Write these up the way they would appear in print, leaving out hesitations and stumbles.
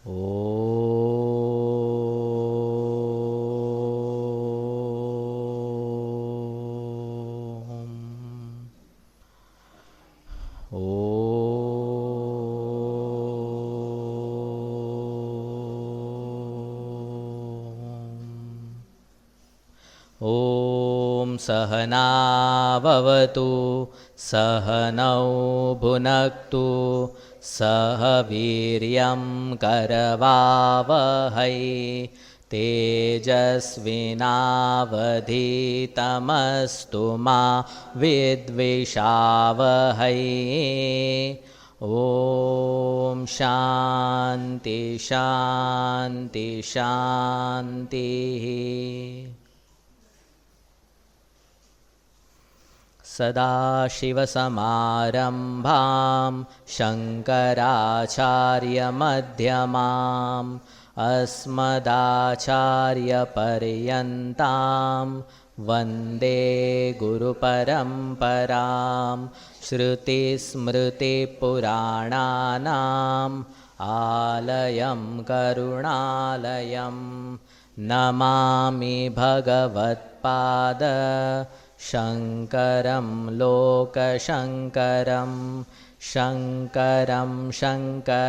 ॐ सहनाववतु सहनौ भुनक्तु सह वीर्यं करवावहै तेजस्विनावधीतमस्तु मा विद्विषावहै। ॐ शान्ति शान्ति शान्तिः। सदाशिवसमारम्भां शङ्कराचार्यमध्यमाम् अस्मदाचार्यपर्यन्तां वन्दे गुरुपरम्परां। श्रुतिस्मृतिपुराणानाम् आलयं करुणालयं नमामि भगवत्पाद शङ्करं लोकशङ्करं। शङ्करं शङ्कराचार्यं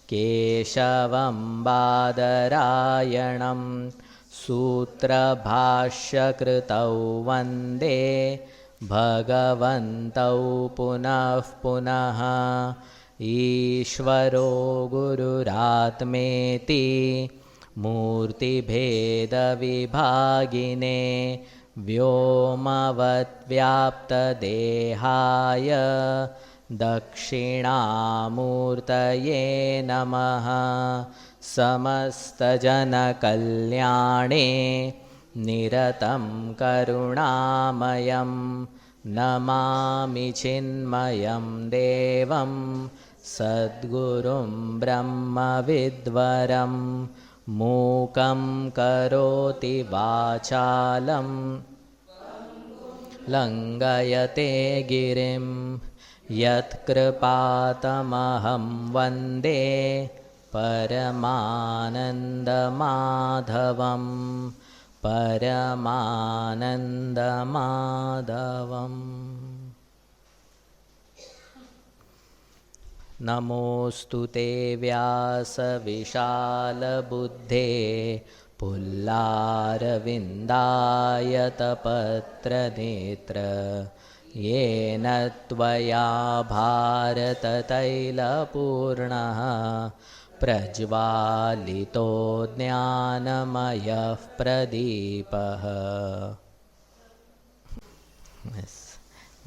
केशवं बादरायणं सूत्रभाष्यकृतौ वन्दे भगवन्तौ पुनः पुनः। ईश्वरो गुरुरात्मेति मूर्तिभेदविभागिने व्योमवद्व्याप्तदेहाय दक्षिणामूर्तये नमः। समस्तजनकल्याणे निरतं करुणामयं नमामि चिन्मयं देवं सद्गुरुं ब्रह्मविद्वरं। मूकं करोति वाचालं लङ्घयते गिरिं यत्कृपातमहं वन्दे परमानन्दमाधवं परमानन्दमाधवम्। नमोऽस्तु ते व्यासविशालबुद्धे पुल्लारविन्दायतपत्रनेत्र। येन त्वया भारततैलपूर्णः प्रज्वालितो ज्ञानमयः प्रदीपः।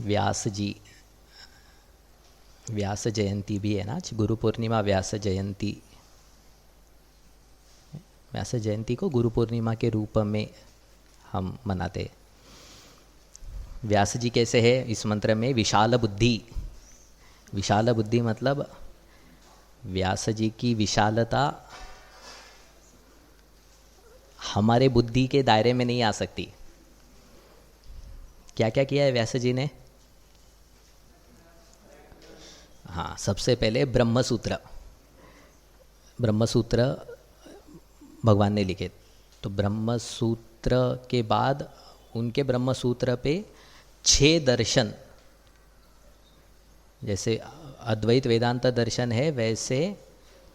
व्यास जी व्यास जयंती भी है ना आज, गुरु पूर्णिमा व्यास जयंती। व्यास जयंती को गुरु पूर्णिमा के रूप में हम मनाते। व्यास जी कैसे है इस मंत्र में? विशाल बुद्धि। विशाल बुद्धि मतलब व्यास जी की विशालता हमारे बुद्धि के दायरे में नहीं आ सकती। क्या क्या किया है व्यास जी ने? हाँ, सबसे पहले ब्रह्मसूत्र। ब्रह्मसूत्र भगवान ने लिखे, तो ब्रह्मसूत्र के बाद उनके ब्रह्मसूत्र पे 6 दर्शन, जैसे अद्वैत वेदांत दर्शन है वैसे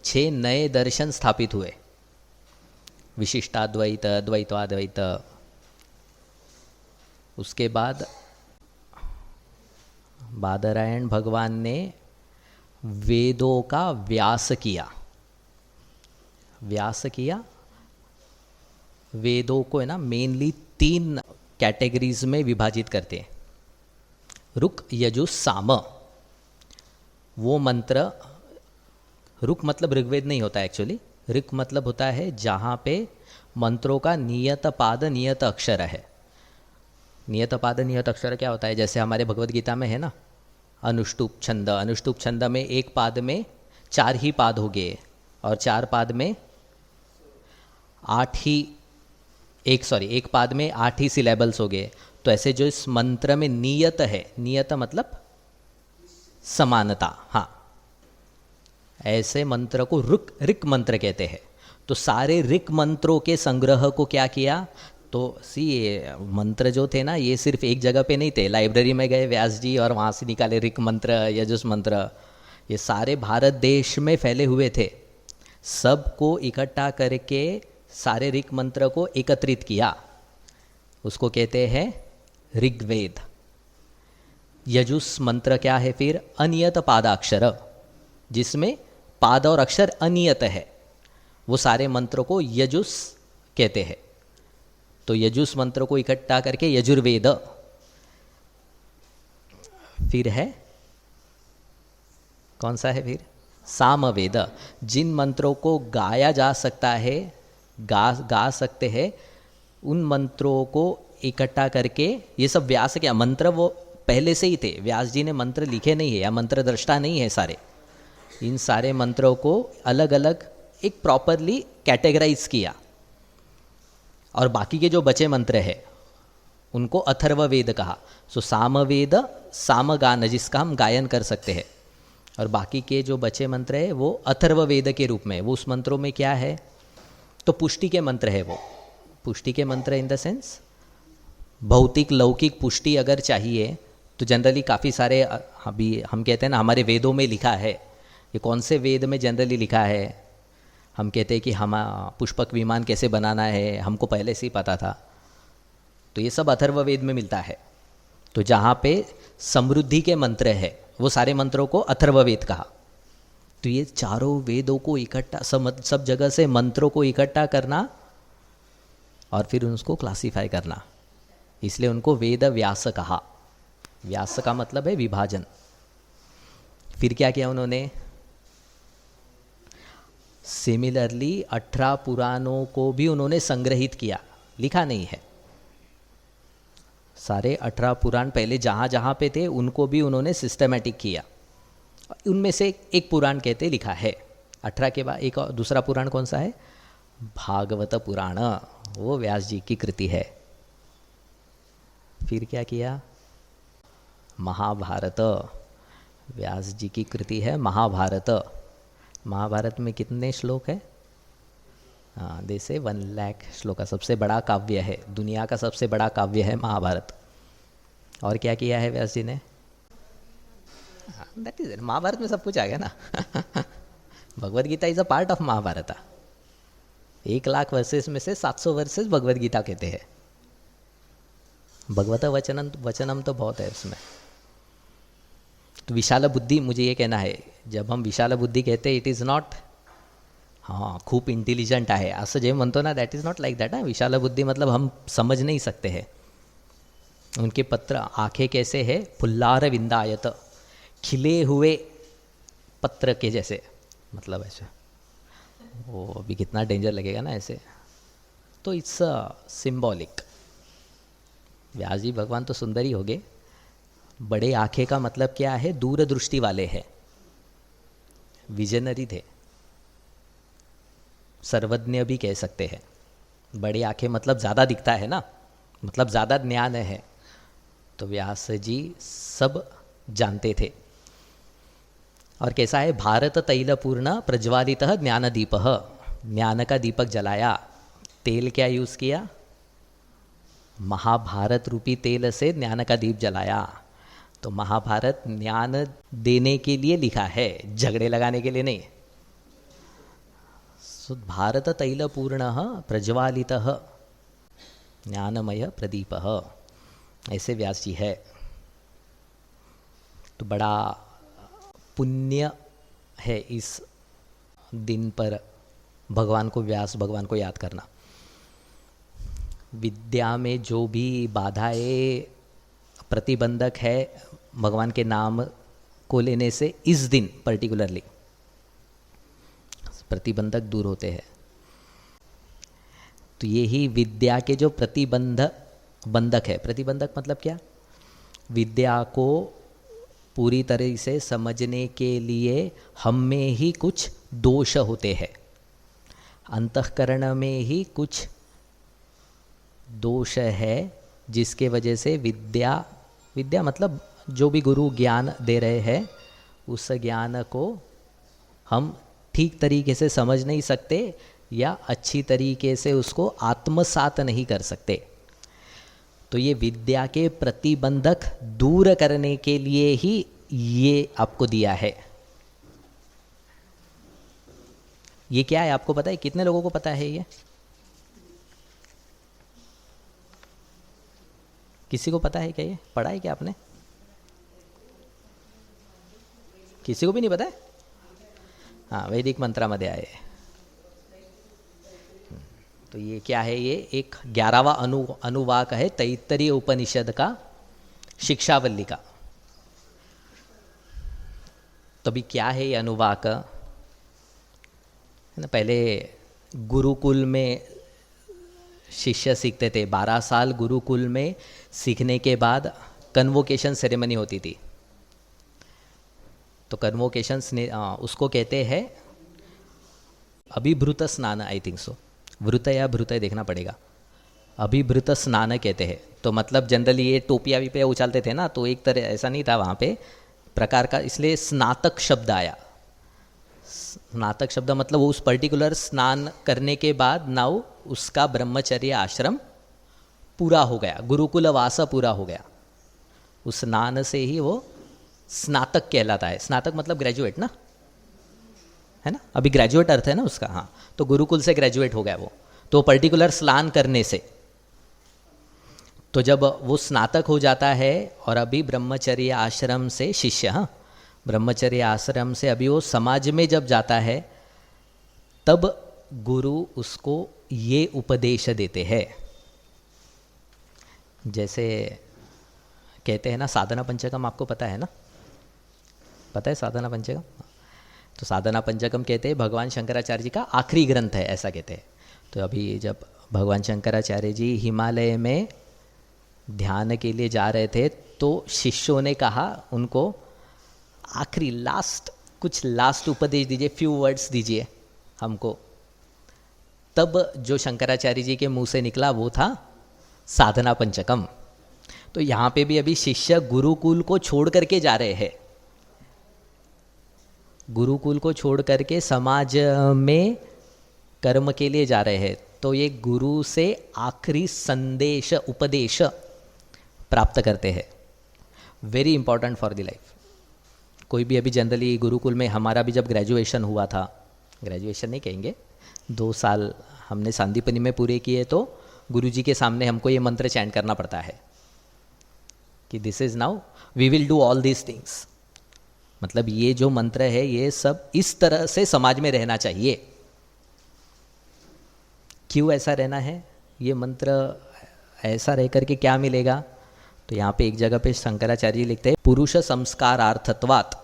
6 नए दर्शन स्थापित हुए। विशिष्टाद्वैत, द्वैताद्वैत। उसके बाद बादरायण भगवान ने वेदों का व्यास किया। व्यास किया वेदों को है ना मेनली 3 कैटेगरीज में विभाजित करते हैं। रुक, यजुः, साम। वो मंत्र, रुक मतलब ऋग्वेद नहीं होता एक्चुअली। ऋक मतलब होता है जहाँ पे मंत्रों का नियत पाद नियत अक्षर है। नियत पाद नियत अक्षर क्या होता है? जैसे हमारे भगवद गीता में है ना, अनुष्टुप छंद। अनुष्टुप छंद में एक पाद में 4 ही पाद हो गए और 4 पाद में 8 ही एक पाद में 8 ही सिलेबल्स हो गए। तो ऐसे जो इस मंत्र में नियत है, नियत मतलब समानता, हाँ, ऐसे मंत्र को ऋक मंत्र कहते हैं। तो सारे ऋक मंत्रों के संग्रह को क्या किया, तो ये मंत्र जो थे ना, ये सिर्फ एक जगह पे नहीं थे। लाइब्रेरी में गए व्यास जी और वहाँ से निकाले ऋक मंत्र, यजुस मंत्र, ये सारे भारत देश में फैले हुए थे। सबको इकट्ठा करके सारे ऋक मंत्र को एकत्रित किया, उसको कहते हैं ऋग्वेद। यजुस मंत्र क्या है फिर, अनियत पादाक्षर, जिसमें पाद और अक्षर अनियत है, वो सारे मंत्रों को यजुस कहते हैं। तो यजुस मंत्र को इकट्ठा करके यजुर्वेद। फिर है कौन सा है फिर, सामवेद। जिन मंत्रों को गाया जा सकता है, गा सकते हैं, उन मंत्रों को इकट्ठा करके, ये सब व्यास क्या मंत्र वो पहले से ही थे, व्यास जी ने मंत्र लिखे नहीं है या मंत्र दृष्टा नहीं है सारे। इन सारे मंत्रों को अलग अलग एक प्रॉपरली कैटेगराइज किया, और बाकी के जो बचे मंत्र है उनको अथर्ववेद कहा। सो सामवेद, सामगान, जिसका हम गायन कर सकते हैं, और बाकी के जो बचे मंत्र है वो अथर्ववेद के रूप में। वो उस मंत्रों में क्या है, तो पुष्टि के मंत्र है। वो पुष्टि के मंत्र इन द सेंस भौतिक लौकिक पुष्टि अगर चाहिए तो जनरली काफ़ी सारे, अभी हम कहते हैं ना हमारे वेदों में लिखा है। ये कौन से वेद में जनरली लिखा है, हम कहते हैं कि हम पुष्पक विमान कैसे बनाना है हमको पहले से ही पता था, तो ये सब अथर्ववेद में मिलता है। तो जहाँ पे समृद्धि के मंत्र है वो सारे मंत्रों को अथर्ववेद कहा। तो ये चारों वेदों को इकट्ठा, सब जगह से मंत्रों को इकट्ठा करना और फिर उसको क्लासीफाई करना, इसलिए उनको वेद व्यास कहा। व्यास का मतलब है विभाजन। फिर क्या किया उन्होंने, सिमिलरली 18 पुराणों को भी उन्होंने संग्रहित किया, लिखा नहीं है। सारे 18 पुराण पहले जहाँ जहाँ पे थे उनको भी उन्होंने सिस्टमेटिक किया। उनमें से एक पुराण कहते लिखा है। 18 के बाद एक और दूसरा पुराण कौन सा है, भागवत पुराण, वो व्यास जी की कृति है। फिर क्या किया, महाभारत, व्यास जी की कृति है महाभारत। महाभारत में कितने श्लोक है, हाँ जैसे 1 लाख श्लोक का सबसे बड़ा काव्य है, दुनिया का सबसे बड़ा काव्य है महाभारत। और क्या किया है व्यास जी ने, दैट इज, महाभारत में सब कुछ आ गया ना। Bhagavad Gita is a part of Mahabharata. 1 lakh verses में से 700 वर्सेस भगवद गीता कहते हैं। भगवत वचनम तो बहुत है उसमें। तो विशाल बुद्धि, मुझे ये कहना है, जब हम विशाल बुद्धि कहते हैं इट इज़ नॉट हाँ खूब इंटेलिजंट आहे असं जे म्हणतो ना, that is not like that. विशाल बुद्धि मतलब हम समझ नहीं सकते हैं। उनके पत्र आंखें कैसे है, फुल्लार विंदायत, खिले हुए पत्र के जैसे, मतलब ऐसे। वो अभी कितना डेंजर लगेगा ना ऐसे। तो इट्स सिंबॉलिक। व्यास जी भगवान तो सुंदर ही हो गए। बड़े आंखें का मतलब क्या है, दूरदृष्टि वाले हैं, विजनरी थे, सर्वज्ञ भी कह सकते हैं। बड़ी आंखें मतलब ज़्यादा दिखता है ना, मतलब ज़्यादा ज्ञान है। तो व्यास जी सब जानते थे। और कैसा है, भारत तैलपूर्ण प्रज्वालित ज्ञानदीप, ज्ञान का दीपक जलाया। तेल क्या यूज़ किया, महाभारत रूपी तेल से ज्ञान का दीप जलाया। तो महाभारत ज्ञान देने के लिए लिखा है, झगड़े लगाने के लिए नहीं। सो भारत तैलपूर्ण प्रज्वालित ज्ञानमय प्रदीप, ऐसे व्यास जी है। तो बड़ा पुण्य है इस दिन पर भगवान को, व्यास भगवान को याद करना। विद्या में जो भी बाधाएं प्रतिबंधक है भगवान के नाम को लेने से, इस दिन पर्टिकुलरली प्रतिबंधक दूर होते हैं। तो यही विद्या के जो बंधक है, प्रतिबंधक मतलब क्या, विद्या को पूरी तरह से समझने के लिए हम में ही कुछ दोष होते हैं, अंतःकरण में ही कुछ दोष है, जिसके वजह से विद्या मतलब जो भी गुरु ज्ञान दे रहे हैं उस ज्ञान को हम ठीक तरीके से समझ नहीं सकते या अच्छी तरीके से उसको आत्मसात नहीं कर सकते। तो ये विद्या के प्रतिबंधक दूर करने के लिए ही ये आपको दिया है। ये क्या है आपको पता है? कितने लोगों को पता है ये? किसी को पता है क्या? ये पढ़ा है क्या आपने? किसी को भी नहीं पता है? हाँ, वैदिक मंत्रामध्ये आहे। तो ये क्या है? ये एक 11वां अनुवाक है तैत्तरीय उपनिषद का, शिक्षावल्ली का। तो अभी क्या है ये अनुवाक? है ना, पहले गुरुकुल में शिष्य सीखते थे। 12 साल गुरुकुल में सीखने के बाद कन्वोकेशन सेरेमनी होती थी। तो कन्वोकेशन उसको कहते हैं अभिभृत स्नान, आई थिंक सो। वृत या भृत देखना पड़ेगा। अभिभृत स्नान कहते हैं। तो मतलब जनरली ये टोपिया विपिया उछालते थे ना, तो एक तरह ऐसा नहीं था वहाँ पे प्रकार का, इसलिए स्नातक शब्द आया। स्नातक शब्द मतलब वो उस पर्टिकुलर स्नान करने के बाद नाउ उसका ब्रह्मचर्य आश्रम पूरा हो गया, गुरुकुल वास पूरा हो गया। उस स्नान से ही वो स्नातक कहलाता है। स्नातक मतलब ग्रेजुएट ना, है ना? अभी ग्रेजुएट अर्थ है ना उसका। हाँ, तो गुरुकुल से ग्रेजुएट हो गया वो, तो पर्टिकुलर स्नान करने से। तो जब वो स्नातक हो जाता है और अभी ब्रह्मचर्य आश्रम से शिष्य, हाँ, ब्रह्मचर्य आश्रम से अभी वो समाज में जब जाता है, तब गुरु उसको ये उपदेश देते हैं। जैसे कहते हैं ना साधना पंचकम, आपको पता है ना? पता है साधना पंचकम? तो साधना पंचकम कहते हैं भगवान शंकराचार्य जी का आखिरी ग्रंथ है, ऐसा कहते हैं। तो अभी जब भगवान शंकराचार्य जी हिमालय में ध्यान के लिए जा रहे थे, तो शिष्यों ने कहा उनको आखिरी कुछ लास्ट उपदेश दीजिए, फ्यू वर्ड्स दीजिए हमको। तब जो शंकराचार्य जी के मुंह से निकला वो था साधना पंचकम। तो यहाँ पे भी अभी शिष्य गुरुकुल को छोड़ करके जा रहे हैं, गुरुकुल को छोड़ करके समाज में कर्म के लिए जा रहे हैं। तो ये गुरु से आखिरी संदेश, उपदेश प्राप्त करते हैं। Very important for the life. कोई भी अभी जनरली गुरुकुल में, हमारा भी जब ग्रेजुएशन हुआ था, ग्रेजुएशन नहीं कहेंगे, 2 साल हमने सांदीपनी में पूरे किए, तो गुरुजी के सामने हमको ये मंत्र चैंट करना पड़ता है कि this is now we will do all these things. मतलब ये जो मंत्र है ये सब इस तरह से समाज में रहना चाहिए। क्यों ऐसा रहना है? ये मंत्र ऐसा रह करके क्या मिलेगा? तो यहाँ पे एक जगह पे शंकराचार्य जी लिखते हैं पुरुष संस्कारार्थत्वात्।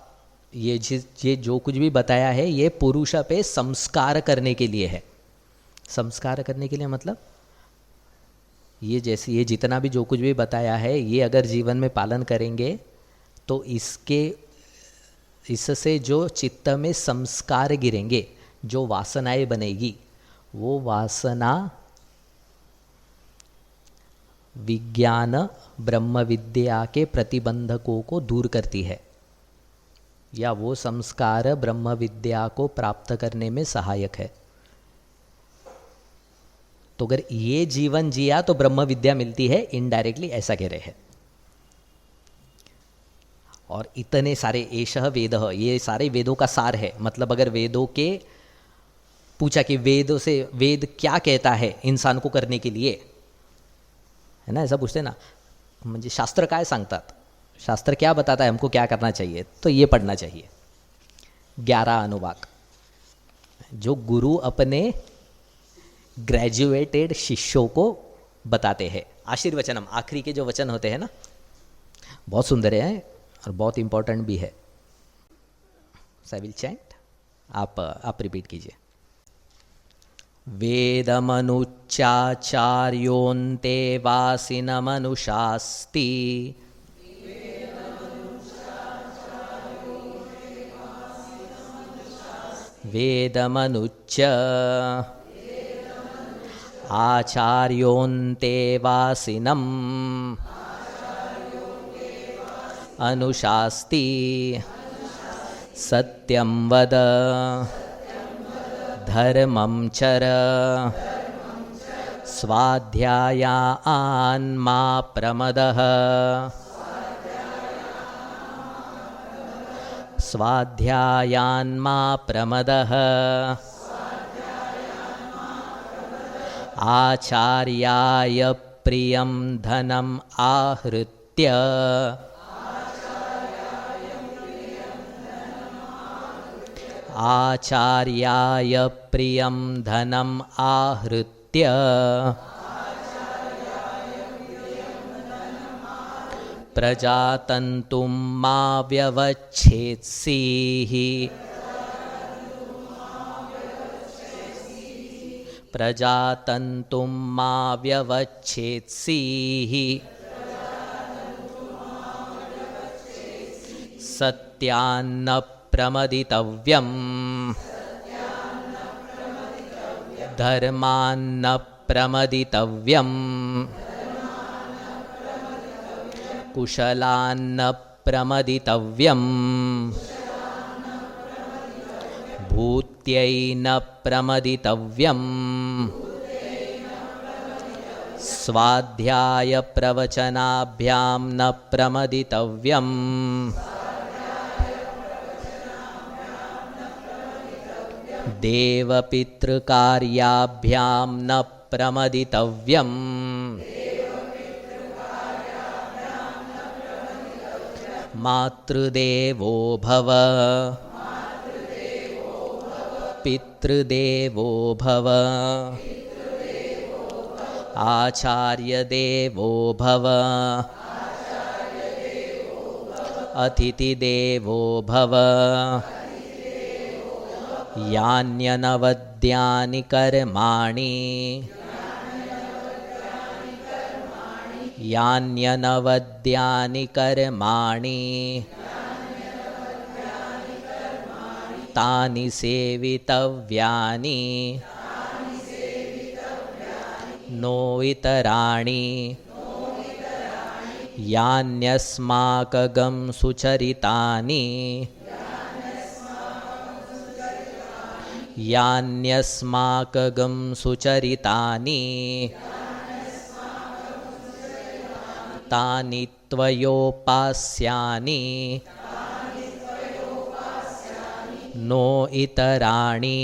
ये जो कुछ भी बताया है ये पुरुष पे संस्कार करने के लिए है। संस्कार करने के लिए मतलब ये जितना भी जो कुछ भी बताया है, ये अगर जीवन में पालन करेंगे तो इससे जो चित्त में संस्कार गिरेंगे, जो वासनाएं बनेगी, वो वासना विज्ञान ब्रह्म विद्या के प्रतिबंधकों को दूर करती है, या वो संस्कार ब्रह्म विद्या को प्राप्त करने में सहायक है। तो अगर ये जीवन जिया तो ब्रह्म विद्या मिलती है इनडायरेक्टली, ऐसा कह रहे हैं। और इतने सारे एषः वेदः, ये सारे वेदों का सार है। मतलब अगर वेदों के पूछा कि वेदों से वेद क्या कहता है इंसान को करने के लिए, है ना, ऐसा पूछते ना, म्हणजे शास्त्र काय सांगतात, शास्त्र क्या बताता है हमको क्या करना चाहिए, तो ये पढ़ना चाहिए 11 अनुवाक, जो गुरु अपने ग्रेजुएटेड शिष्यों को बताते हैं। आशीर्वचनम, आखिरी के जो वचन होते हैं ना, बहुत सुंदर है और बहुत इंपॉर्टेंट भी है। आई विल चैंट, आप रिपीट कीजिए। वेदमनुच्चाचार्योन्ते वासिनमनुशास्ति वेदमनुच्च आचार्योन्ते वासिनम् अनुशास्ति सत्यं वद धर्मं चर स्वाध्यायान्मा प्रमदः स्वाध्यायान्मा प्रमदः आचार्याय प्रियं धनम् आहृत्य आचार्याय प्रियं धनम् आहृत्य प्रजातन्तुं मा व्यवच्छेत्सीः प्रजातन्तुं मा व्यवच्छेत्सीः सत्यान्न प्रमदितव्यम् धर्मान्न प्रमदितव्यम् कुशलान्न प्रमदितव्यम् भूत्यै न प्रमदितव्यम् स्वाध्याय प्रवचनाभ्यां न प्रमदितव्यम् देवपितृकार्याभ्यां न प्रमदितव्यम् मातृदेवो भव पितृदेवो भव आचार्यदेवो भव अतिथिदेवो भव यान्यनवद्यानि कर्माणि यान्यनवद्यानि कर्माणि तानि सेवितव्यानि नो इतराणि यान्यस्माकं सुचरितानि यान्यस्माकं सुचरितानि तानि त्वयोपास्यानि नो इतराणि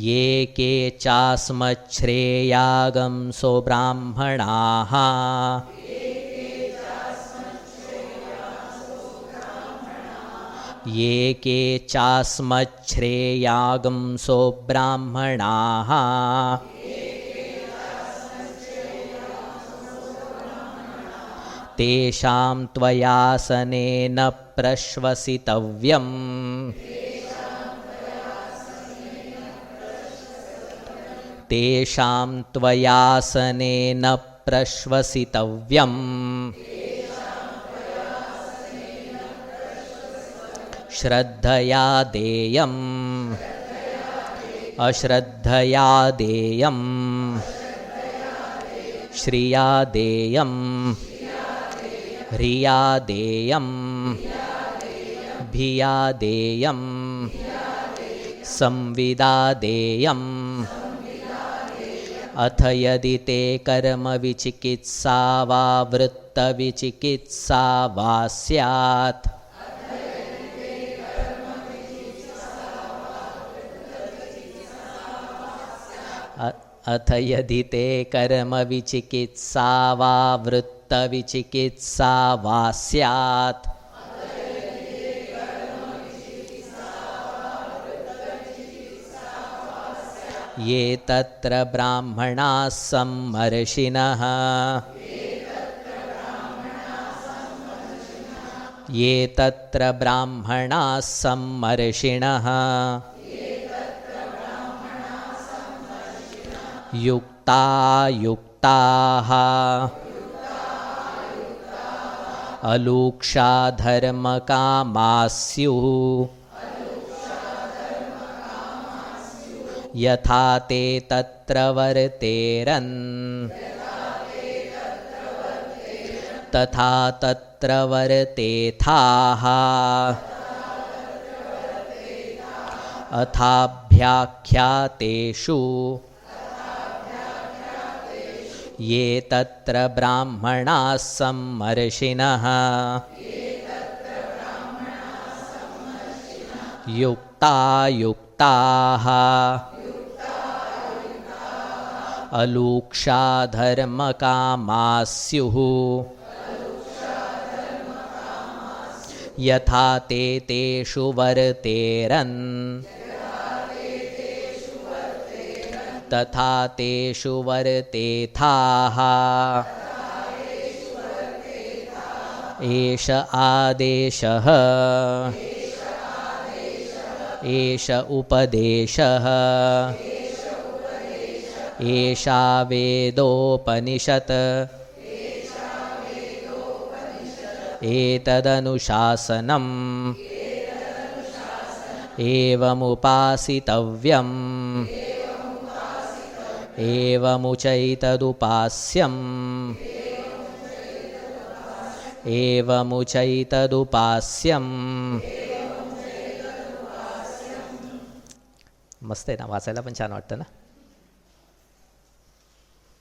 ये के चास्मच्छ्रेयागंसो ब्राह्मणाः ये के चास्मच्छ्रेयागंसो ब्राह्मणाः तेषां त्वयासनेन प्रश्वसितव्यम् तेषां त्वयासनेन प्रश्वसितव्यम् श्रद्धया देयम् अश्रद्धया देयम् श्रिया देयम् ह्रिया देयम् भिया देयम् संविदा देयम् अथ यदि ते कर्मविचिकित्सा वा वृत्तविचिकित्सा वा स्यात् अथ यदि ते कर्मविचिकित्सा वा वृत्तविचिकित्सा वा स्यात् ये तत्र ब्राह्मणाः सम्मर्षिणः ये तत्र ब्राह्मणाः सम्मर्षिणः युक्ता युक्ताः अलूक्षा धर्मकामाः स्युः यथा ते तत्र वर्तेरन् तथा तत्र तत्र वर्तेथाः अथाभ्याख्यातेषु ये तत्र ब्राह्मणाः सम्मर्षिणः युक्तायुक्ताः अलूक्षा धर्मकामाः स्युः यथा ते तेषु वर्तेरन् तथा तेषु वर्तेथाः एष आदेशः एष उपदेशः एषा वेदोपनिषत् एतदनुशासनम् एवमुपासितव्यम् एवमुचैतदुपास्यम् एवमुचैतदुपास्यम्. मस्त आहे ना, वाचायला पण छान वाटतं ना.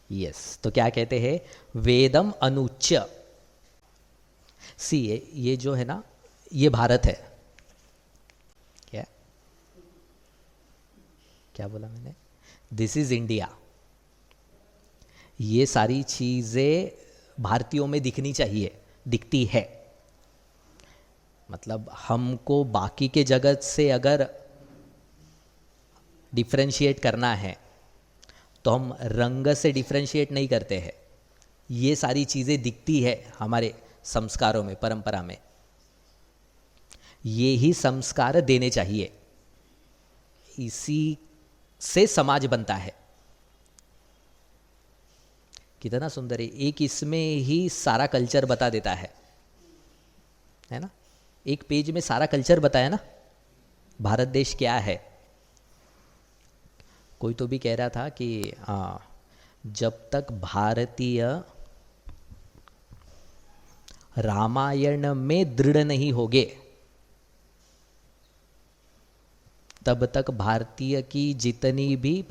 यस, तो क्या कहते हैं, वेदम अनुच्य. सी ये जो है ना, ये भारत है. क्या क्या बोला मैंने? This is India. ये सारी चीजें भारतीयों में दिखनी चाहिए, दिखती है. मतलब हमको बाकी के जगत से अगर डिफ्रेंशिएट करना है तो हम रंग से डिफ्रेंशिएट नहीं करते हैं. ये सारी चीज़ें दिखती है हमारे संस्कारों में, परंपरा में. ये ही संस्कार देने चाहिए, इसी से समाज बनता है. कितना सुंदर है. एक इसमें ही सारा कल्चर बता देता है ना. एक पेज में सारा कल्चर बताया ना, भारत देश क्या है. कोई तो भी कह रहा था कि जब तक भारतीय रामायण में दृढ़ नहीं होगे तब तक भारतीय की जितनी भी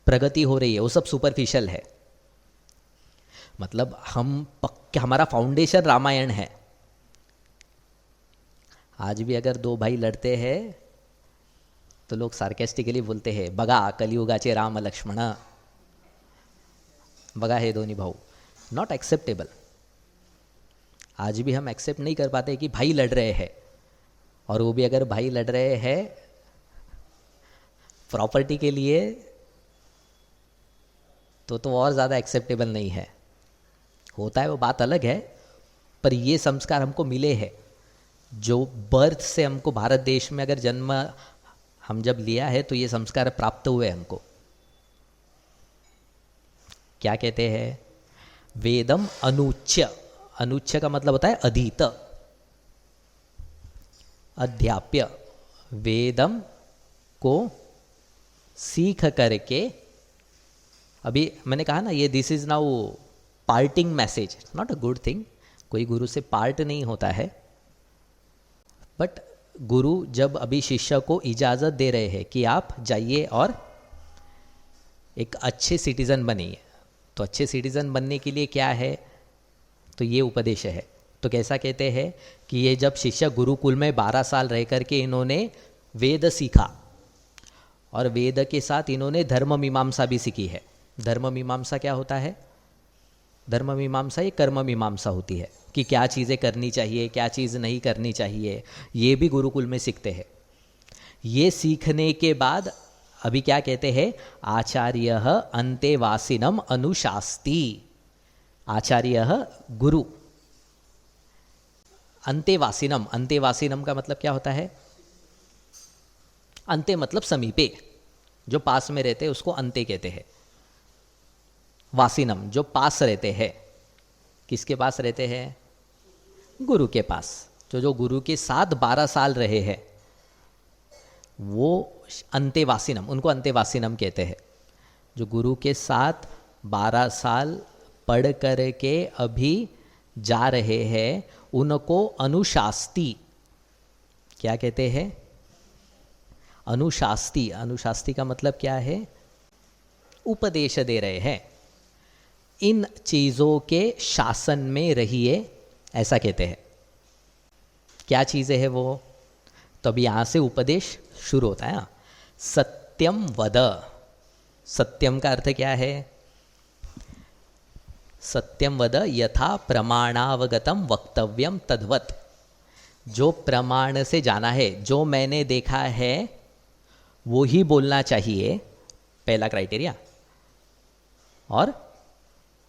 प्रगति हो रही है वो सब सुपरफिशियल है. मतलब हमारा फाउंडेशन रामायण है. आज भी अगर दो भाई लड़ते हैं तो लोग सार्केस्टिकली बोलते हैं, बघा कलियुगाचे राम लक्ष्मण, बघा हे दोन्ही भाऊ. Not acceptable. आज भी हम एक्सेप्ट नहीं कर पाते कि भाई लड़ रहे हैं, और वो भी अगर भाई लड़ रहे हैं प्रॉपर्टी के लिए तो और ज़्यादा एक्सेप्टेबल नहीं है. होता है वो बात अलग है, पर ये संस्कार हमको मिले हैं. जो बर्थ से हमको भारत देश में अगर जन्म हम जब लिया है तो ये संस्कार प्राप्त हुए हमको. क्या कहते हैं, वेदम अनुच्य. अनुच्य का मतलब होता है अधीत, अध्याप्य. वेदम को सीख करके, अभी मैंने कहा ना, ये this is now parting message, not a good thing. कोई गुरु से पार्ट नहीं होता है, बट गुरु जब अभी शिष्य को इजाज़त दे रहे हैं कि आप जाइए और एक अच्छे सिटीज़न बनिए, तो अच्छे सिटीज़न बनने के लिए क्या है, तो ये उपदेश है. तो कैसा कहते हैं कि ये जब शिष्य गुरुकुल में 12 साल रह करके इन्होंने वेद सीखा, और वेद के साथ इन्होंने धर्म मीमांसा भी सीखी है. धर्म मीमांसा क्या होता है? धर्म मीमांसा ये कर्म मीमांसा होती है कि क्या चीज़ें करनी चाहिए, क्या चीज़ नहीं करनी चाहिए. ये भी गुरुकुल में सीखते हैं. ये सीखने के बाद अभी क्या कहते हैं, आचार्यः अन्तेवासिनम अनुशास्ति. आचार्यः गुरु, अन्तेवासिनम. अन्तेवासिनम का मतलब क्या होता है? अंते मतलब समीपे, जो पास में रहते हैं उसको अंते कहते हैं. वासिनम जो पास रहते हैं. किसके पास रहते हैं? गुरु के पास. तो जो गुरु के साथ 12 साल रहे हैं वो अंतेवासिनम, उनको अंतेवासिनम कहते हैं. जो गुरु के साथ 12 साल पढ़ कर के अभी जा रहे हैं उनको अनुशास्ति, क्या कहते हैं? अनुशास्ति। अनुशास्ति का मतलब क्या है? उपदेश दे रहे हैं। इन चीज़ों के शासन में रहिए, ऐसा कहते हैं। क्या चीज़ें हैं वो? तो अभी यहाँ से उपदेश शुरू होता है ना। सत्यम वद। सत्यम का अर्थ क्या है? सत्यम वद यथा प्रमाणावगतम वक्तव्यम तद्वत। जो प्रमाण से जाना है, जो मैंने देखा है वो ही बोलना चाहिए, पहला क्राइटेरिया। और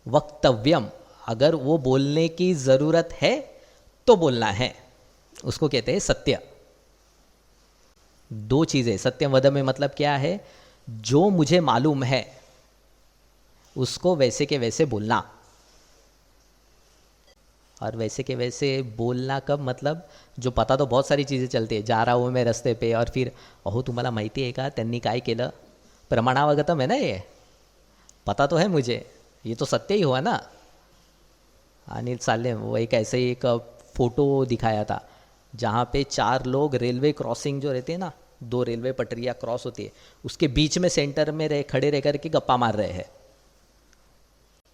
वक्तव्यम, अगर वो बोलने की ज़रूरत है तो बोलना है, उसको कहते हैं सत्य। दो चीज़ें सत्यम वद में मतलब क्या है? जो मुझे मालूम है उसको वैसे के वैसे बोलना। और वैसे के वैसे बोलना कब? मतलब जो पता तो बहुत सारी चीज़ें चलती है, जा रहा हूँ मैं रस्ते पे और फिर अहो तुम्हाला माहिती आहे का त्यांनी काय केलं, प्रमाणावगतम है ना, ये पता तो है मुझे, ये तो सत्य ही हुआ ना। अनिल साले वो एक ऐसे ही एक फ़ोटो दिखाया था जहाँ पे 4 लोग रेलवे क्रॉसिंग जो रहते हैं ना, 2 रेलवे पटरियाँ क्रॉस होती है, उसके बीच में सेंटर में खड़े रह करके गप्पा मार रहे हैं।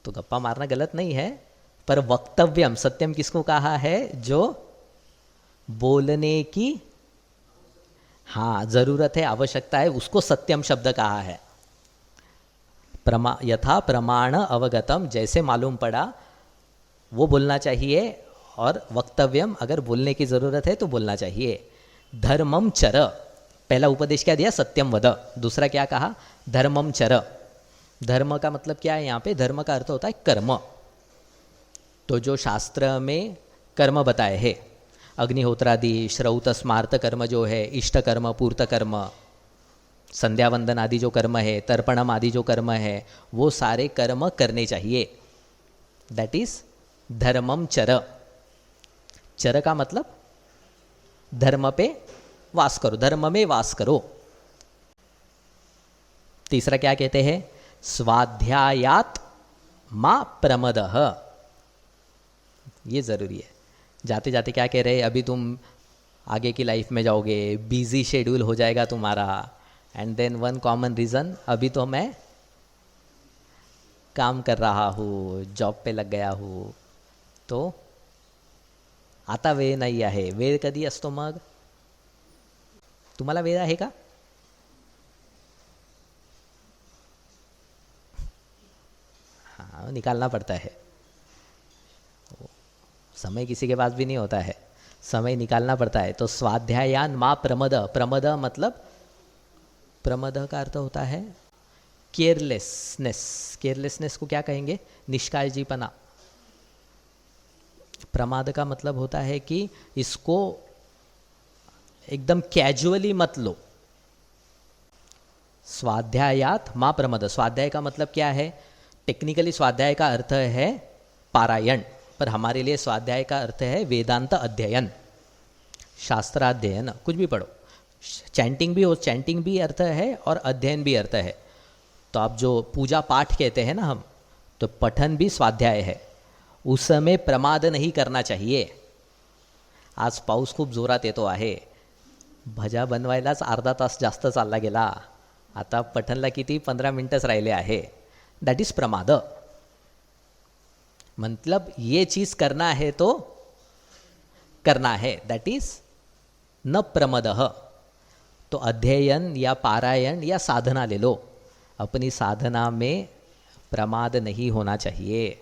तो गप्पा मारना गलत नहीं है, पर वक्तव्यम, सत्यम किसको कहा है? जो बोलने की हाँ ज़रूरत है, आवश्यकता है, उसको सत्यम शब्द कहा है। यथा प्रमाण अवगतम, जैसे मालूम पड़ा वो बोलना चाहिए। और वक्तव्यम, अगर बोलने की ज़रूरत है तो बोलना चाहिए। धर्मम चर, पहला उपदेश क्या दिया? सत्यम वद। दूसरा क्या कहा? धर्मम चर। धर्म का मतलब क्या है यहाँ पे? धर्म का अर्थ होता है कर्म। तो जो शास्त्र में कर्म बताए हैं, अग्निहोत्रादि, श्रौत स्मार्त कर्म जो है, इष्ट कर्म, पूर्त कर्म, संध्या वंदन आदि जो कर्म है, तर्पणम आदि जो कर्म है, वो सारे कर्म करने चाहिए। दैट इज धर्मम चर। चर का मतलब धर्म पे वास करो, धर्म में वास करो। तीसरा क्या कहते हैं? स्वाध्यायात मा प्रमदः। ये ज़रूरी है। जाते जाते क्या कह रहे हैं? अभी तुम आगे की लाइफ में जाओगे, बिजी शेड्यूल हो जाएगा तुम्हारा, and then one common reason, अभी तो मैं काम कर रहा हूँ, जॉब पे लग गया हूँ, तो आता वेळ नाही आहे. वेळ कधी असतो मग? तुम्हाला वेळ आहे का? हाँ, निकालना पड़ता है। समय किसी के पास भी नहीं होता है, समय निकालना पड़ता है। तो स्वाध्यायान माँ प्रमद। प्रमद मतलब, प्रमद का अर्थ होता है केयरलेसनेस। केयरलेसनेस को क्या कहेंगे? निष्काळजीपना। प्रमाद का मतलब होता है कि इसको एकदम कैजुअली मत लो। स्वाध्यायात माँ प्रमद। स्वाध्याय का मतलब क्या है? टेक्निकली स्वाध्याय का अर्थ है पारायण, पर हमारे लिए स्वाध्याय का अर्थ है वेदांत अध्ययन, शास्त्राध्ययन। कुछ भी पढ़ो, चैंटिंग भी हो, चैंटिंग भी अर्थ है और अध्ययन भी अर्थ है। तो आप जो पूजा पाठ कहते हैं ना हम, तो पठन भी स्वाध्याय है। उस समय प्रमाद नहीं करना चाहिए। आज पाऊस खूप जोरात येतो आहे, भजा बनवायलाच अर्धा तास जास्त चालला गेला, आता पठनला किती 15 मिनटंच राहिले आहे। दैट इज प्रमाद। मतलब ये चीज करना है तो करना है, दैट इज न प्रमदः। तो अध्ययन या पारायण या साधना ले लो, अपनी साधना में प्रमाद नहीं होना चाहिए।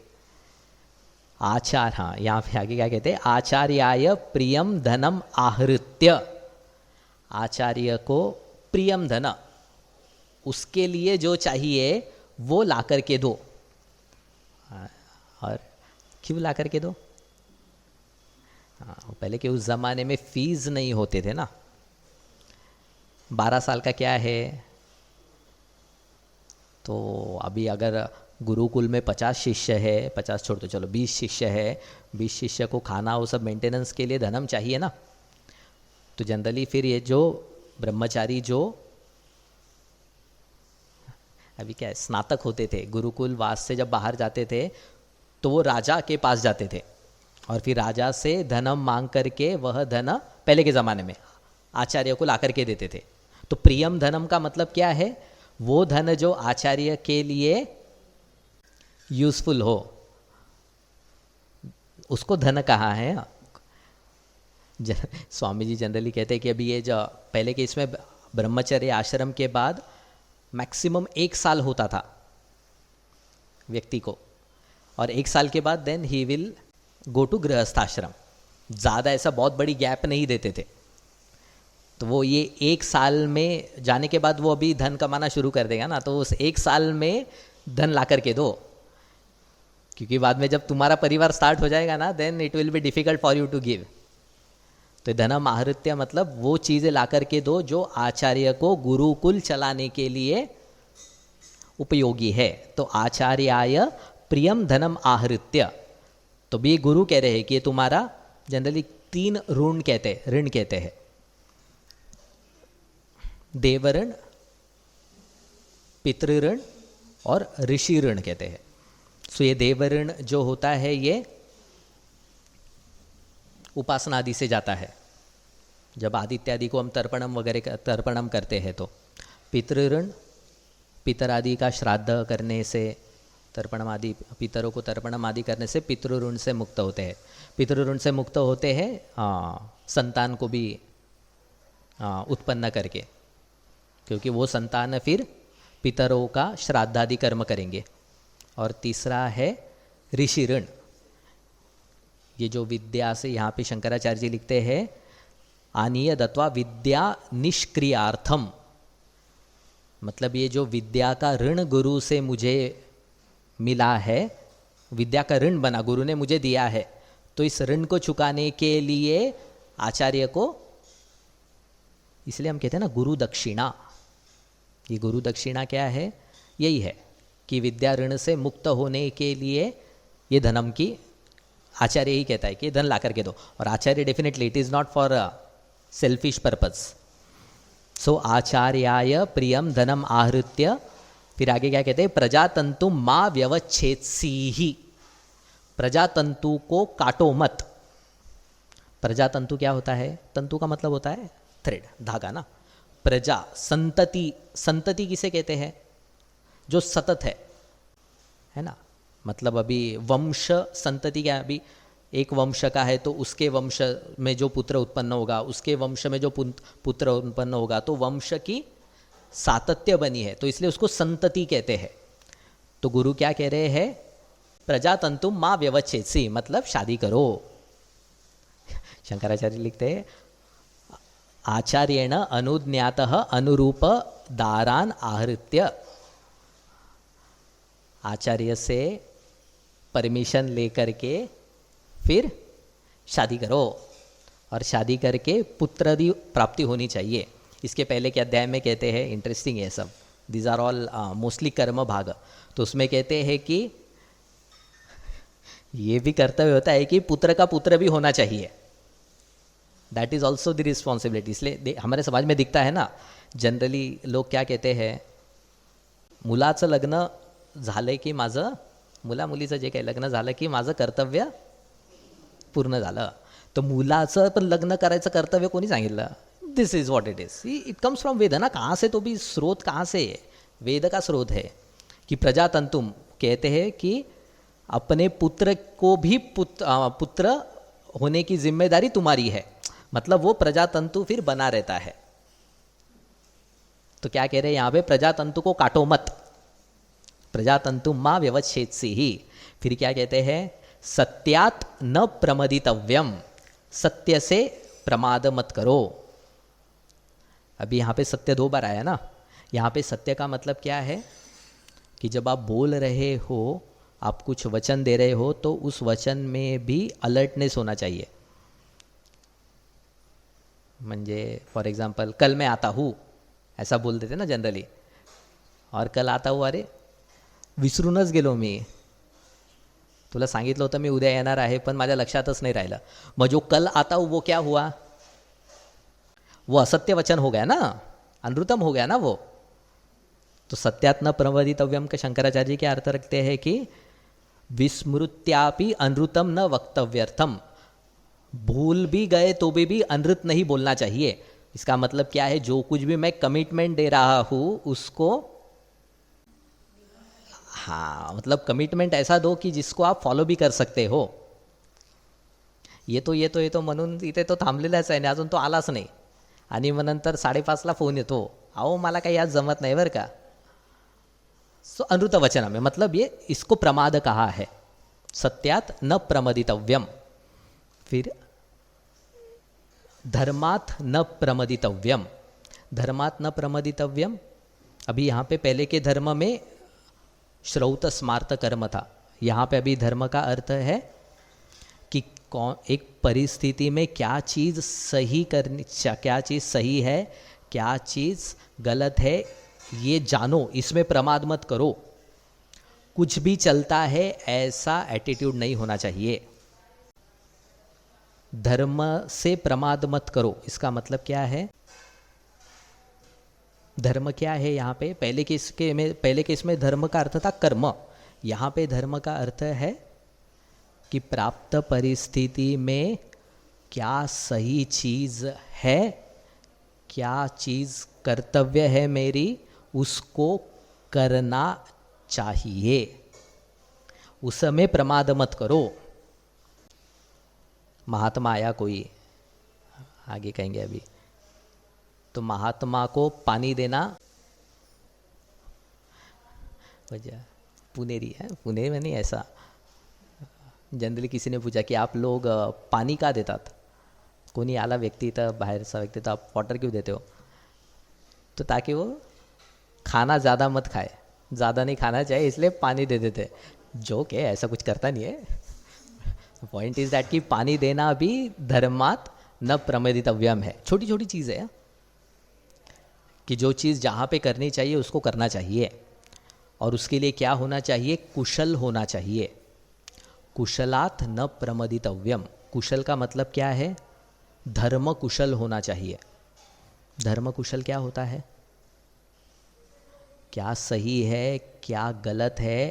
आचार, हाँ यहाँ पे आगे क्या कहते हैं? आचार्याय प्रियम धनम आहृत्य। आचार्य को प्रियम धन, उसके लिए जो चाहिए वो ला करके दो। और क्यों ला करके दो? हाँ, पहले के उस ज़माने में फीस नहीं होते थे ना। 12 साल का क्या है, तो अभी अगर गुरुकुल में 50 शिष्य है, 50 छोड़ दो, चलो 20 शिष्य है, 20 शिष्य को खाना वो सब मेंटेनेंस के लिए धनम चाहिए ना। तो जनरली फिर ये जो ब्रह्मचारी जो अभी क्या है, स्नातक होते थे, गुरुकुल वास से जब बाहर जाते थे तो वो राजा के पास जाते थे, और फिर राजा से धनम मांग करके वह धन पहले के ज़माने में आचार्य को ला करके देते थे। तो प्रियम धनम का मतलब क्या है? वो धन जो आचार्य के लिए यूजफुल हो, उसको धन कहा है। स्वामी जी जनरली कहते हैं कि अभी ये जो पहले के इसमें ब्रह्मचर्य आश्रम के बाद मैक्सिमम 1 साल होता था व्यक्ति को, और 1 साल के बाद then he will go to गृहस्थाश्रम। ज़्यादा ऐसा बहुत बड़ी गैप नहीं देते थे। तो वो ये 1 साल में जाने के बाद वो अभी धन कमाना शुरू कर देगा ना, तो उस 1 साल में धन ला करके दो, क्योंकि बाद में जब तुम्हारा परिवार स्टार्ट हो जाएगा ना, then it will be difficult for you to give. तो धनम आहृत्य मतलब वो चीज़ें ला करके दो जो आचार्य को गुरुकुल चलाने के लिए उपयोगी है। तो आचार्याय प्रियम धनम आहृत्य, तो भी गुरु कह रहे हैं कि ये तुम्हारा जनरली 3 ऋण कहते हैं, देवऋण, पितृऋण और ऋषि ऋण कहते हैं। सो ये देवऋण जो होता है ये उपासना आदि से जाता है, जब आदित्य आदि को हम तर्पणम करते हैं। तो पितृऋण, पितर आदि का श्राद्ध करने से, तर्पणम आदि पितरों को तर्पणम आदि करने से पितृऋण से मुक्त होते हैं। पितृऋण से मुक्त होते हैं संतान को भी उत्पन्न करके, क्योंकि वो संतान फिर पितरों का श्राद्धादि कर्म करेंगे। और तीसरा है ऋषि ऋण, ये जो विद्या से, यहाँ पे शंकराचार्य जी लिखते हैं आनीय दत्वा विद्या निष्क्रियार्थम, मतलब ये जो विद्या का ऋण गुरु से मुझे मिला है, विद्या का ऋण बना, गुरु ने मुझे दिया है, तो इस ऋण को चुकाने के लिए आचार्य को, इसलिए हम कहते हैं ना गुरु दक्षिणा। ये गुरु दक्षिणा क्या है? यही है कि विद्या ऋण से मुक्त होने के लिए ये धनम की, आचार्य ही कहता है कि धन ला करके दो। और आचार्य definitely it is not for selfish purpose. So आचार्याय प्रियम धनम आहृत्य, फिर आगे क्या कहते हैं? प्रजातंतु माँ व्यवच्छेदसी ही, प्रजातंतु को काटो मत। प्रजातंतु क्या होता है? तंतु का मतलब होता है थ्रेड, धागा ना। प्रजा, संतति, संतति किसे कहते हैं? जो सतत है ना। मतलब अभी वंश संतति क्या है? अभी एक वंश का है तो उसके वंश में जो पुत्र उत्पन्न होगा, उसके वंश में जो पुत्र उत्पन्न होगा, तो वंश की सातत्य बनी है, तो इसलिए उसको संतति कहते हैं। तो गुरु क्या कह रहे हैं? प्रजातंतु माँ व्यवच्छेदसी, मतलब शादी करो। शंकराचार्य लिखते हैं आचार्येण अनुज्ञातः अनुरूप दारान आहृत्य, आचार्य से परमिशन लेकर के फिर शादी करो, और शादी करके पुत्र की प्राप्ति होनी चाहिए। इसके पहले के अध्याय में कहते हैं, इंटरेस्टिंग है सब, दीज आर ऑल मोस्टली कर्म भाग, तो उसमें कहते हैं कि ये भी कर्तव्य होता है कि पुत्र का पुत्र भी होना चाहिए, that is also the responsibility. इसलिए हमारे समाज में दिखता है ना, जनरली लोग क्या कहते हैं, मुलाचं लग्न झालं की माझं, मुला मुलीचं जे काही लग्न झालं की माझं कर्तव्य पूर्ण झालं. तर मुलाचं पण लग्न करायचं कर्तव्य कोणी सांगितलं? This is what it is. It comes from Veda ना. कहाँ से, तो भी स्रोत कहाँ से है? वेद का स्रोत है कि प्रजातंतुम कहते हैं कि अपने पुत्र को भी पुत्र होने की जिम्मेदारी तुम्हारी है. मतलब वो प्रजातंतु फिर बना रहता है. तो क्या कह रहे हैं यहाँ पे? प्रजातंतु को काटो मत, प्रजातंतु माँ व्यवच्छेदसी ही. फिर क्या कहते हैं? सत्यात न प्रमदितव्यम, सत्य से प्रमाद मत करो. अभी यहाँ पे सत्य 2 बार आया ना. यहाँ पे सत्य का मतलब क्या है कि जब आप बोल रहे हो, आप कुछ वचन दे रहे हो, तो उस वचन में भी अलर्टनेस होना चाहिए. म्हणजे फॉर एग्जाम्पल कल मैं आता हूँ ऐसा बोल देते ना जनरली. और कल आता हूँ, अरे विसरूनच गेलो मी, तुला सांगितलं होतं मी उद्या येणार आहे पण माझ्या लक्षातच नाही राहिलं. मग जो कल आता हूँ वो क्या हुआ? वो असत्य वचन हो गया ना, अनृतम हो गया ना वो. तो सत्यात न प्रमदितव्यम के शंकराचार्य जी के अर्थ रखते हैं कि विस्मृत्यापि अनृतम न वक्तव्यर्थम, भूल भी गए तो भी अनृत नहीं बोलना चाहिए। इसका मतलब क्या है, जो कुछ भी मैं कमिटमेंट दे रहा हूं उसको, हाँ मतलब कमिटमेंट ऐसा दो कि जिसको आप फॉलो भी कर सकते हो। ये तो म्हणून इथे तो थांबलेलाच आहे आणि अजून तो आलाच नाही, आणि मग नंतर 5:30ला फोन येतो, अहो मला काही आज जमत नाही बरं का। सो अनृत वचन में मतलब ये इसको प्रमाद कहा है, सत्यात न प्रमदितव्यम। फिर धर्मात न प्रमदितव्यम, धर्मात न प्रमदितव्यम, अभी यहाँ पे पहले के धर्म में श्रौत स्मार्त कर्म था, यहाँ पे अभी धर्म का अर्थ है कि कौन एक परिस्थिति में क्या चीज़ सही करनी, क्या चीज़ सही है क्या चीज़ गलत है ये जानो, इसमें प्रमाद मत करो। कुछ भी चलता है ऐसा एटीट्यूड नहीं होना चाहिए। धर्म से प्रमाद मत करो, इसका मतलब क्या है, धर्म क्या है यहाँ पे, पहले केस में धर्म का अर्थ था कर्म, यहाँ पे धर्म का अर्थ है कि प्राप्त परिस्थिति में क्या सही चीज़ है, क्या चीज़ कर्तव्य है मेरी, उसको करना चाहिए, उसमें प्रमाद मत करो। महात्मा आया कोई, आगे कहेंगे अभी, तो महात्मा को पानी देना, वजह पुनेरी है, पुणे में नहीं ऐसा, जनरली किसी ने पूछा कि आप लोग पानी का देतात, कोणी आला व्यक्ती तर बाहेरचा व्यक्ती, तो आप वाटर क्यों देते हो, तो ताकि वो खाना ज़्यादा मत खाए, ज़्यादा नहीं खाना चाहिए इसलिए पानी दे देते। जोक है, ऐसा कुछ करता नहीं है। पॉइंट इज दैट कि पानी देना भी धर्मात न प्रमदितव्यम है। छोटी छोटी चीज़ है कि जो चीज़ जहाँ पे करनी चाहिए उसको करना चाहिए, और उसके लिए क्या होना चाहिए, कुशल होना चाहिए। कुशलात न प्रमदितव्यम, कुशल का मतलब क्या है, धर्म कुशल होना चाहिए। धर्म कुशल क्या होता है, क्या सही है क्या गलत है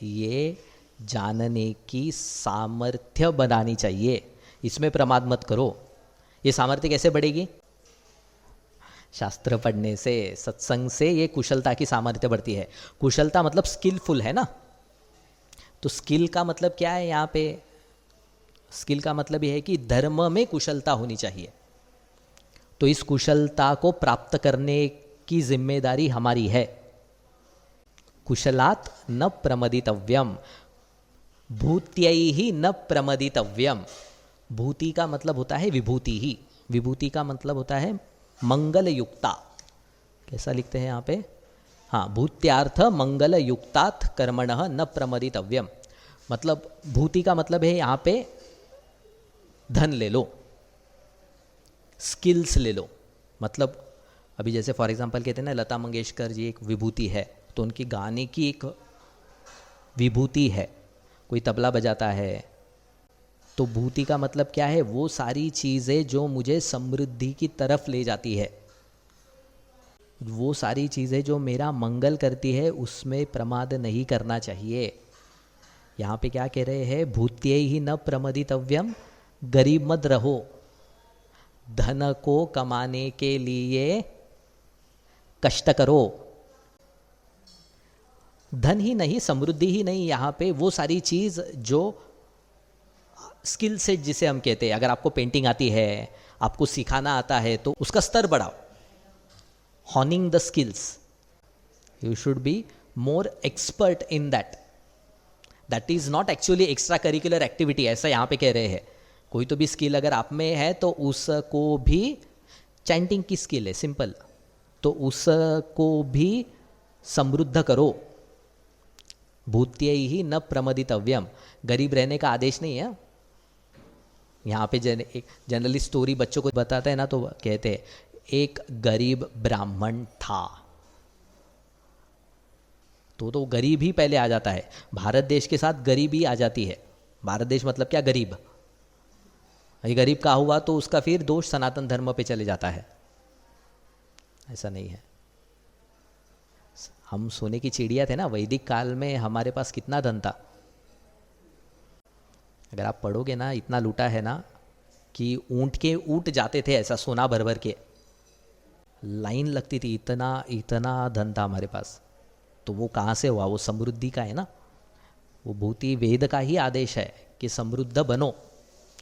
ये जानने की सामर्थ्य बनानी चाहिए, इसमें प्रमाद मत करो। ये सामर्थ्य कैसे बढ़ेगी, शास्त्र पढ़ने से, सत्संग से ये कुशलता की सामर्थ्य बढ़ती है। कुशलता मतलब स्किलफुल है ना, तो स्किल का मतलब क्या है यहाँ पे, स्किल का मतलब ये है कि धर्म में कुशलता होनी चाहिए, तो इस कुशलता को प्राप्त करने की जिम्मेदारी हमारी है। कुशलात न प्रमदितव्यम, भूत्यैहि न प्रमदितव्यम। भूति का मतलब होता है विभूति ही, विभूति का मतलब होता है मंगल युक्ता। कैसा लिखते हैं यहाँ पे, हाँ, भूत्यार्थ मंगल युक्तात् कर्मणः न प्रमदितव्यम। मतलब भूति का मतलब है यहाँ पे धन ले लो, स्किल्स ले लो। मतलब अभी जैसे फॉर एग्जांपल कहते हैं ना, लता मंगेशकर जी एक विभूति है, तो उनकी गाने की एक विभूति है। कोई तबला बजाता है, तो भूति का मतलब क्या है, वो सारी चीज़ें जो मुझे समृद्धि की तरफ ले जाती है, वो सारी चीज़ें जो मेरा मंगल करती है, उसमें प्रमाद नहीं करना चाहिए। यहाँ पे क्या कह रहे हैं, भूत्यै ही न प्रमदितव्यम, गरीब मत रहो। धन को कमाने के लिए कष्ट करो, धन ही नहीं, समृद्धि ही नहीं, यहाँ पे वो सारी चीज़ जो स्किल सेट जिसे हम कहते हैं, अगर आपको पेंटिंग आती है, आपको सिखाना आता है, तो उसका स्तर बढ़ाओ। Honing the skills, you should be more expert in that, that is not actually extra curricular activity, ऐसा यहाँ पे कह रहे हैं। कोई तो भी स्किल अगर आप में है तो उसको भी, चैंटिंग की स्किल है सिंपल, तो उसको भी समृद्ध करो। भूत्यै ही न प्रमदितव्यम, गरीब रहने का आदेश नहीं है। यहाँ पे एक जनरली स्टोरी बच्चों को बताते हैं ना, तो कहते हैं एक गरीब ब्राह्मण था, तो गरीब ही पहले आ जाता है। भारत देश के साथ गरीबी आ जाती है। भारत देश मतलब क्या, गरीब। ये गरीब का हुआ तो उसका फिर दोष सनातन धर्म पे चले जाता है, ऐसा नहीं है। हम सोने की चिड़िया थे ना, वैदिक काल में हमारे पास कितना धन था, अगर आप पढ़ोगे ना, इतना लूटा है ना कि ऊंट के ऊंट जाते थे ऐसा सोना भर भर के, लाइन लगती थी, इतना इतना धन था हमारे पास। तो वो कहाँ से हुआ? वो समृद्धि का है ना। वो भूति वेद का ही आदेश है कि समृद्ध बनो,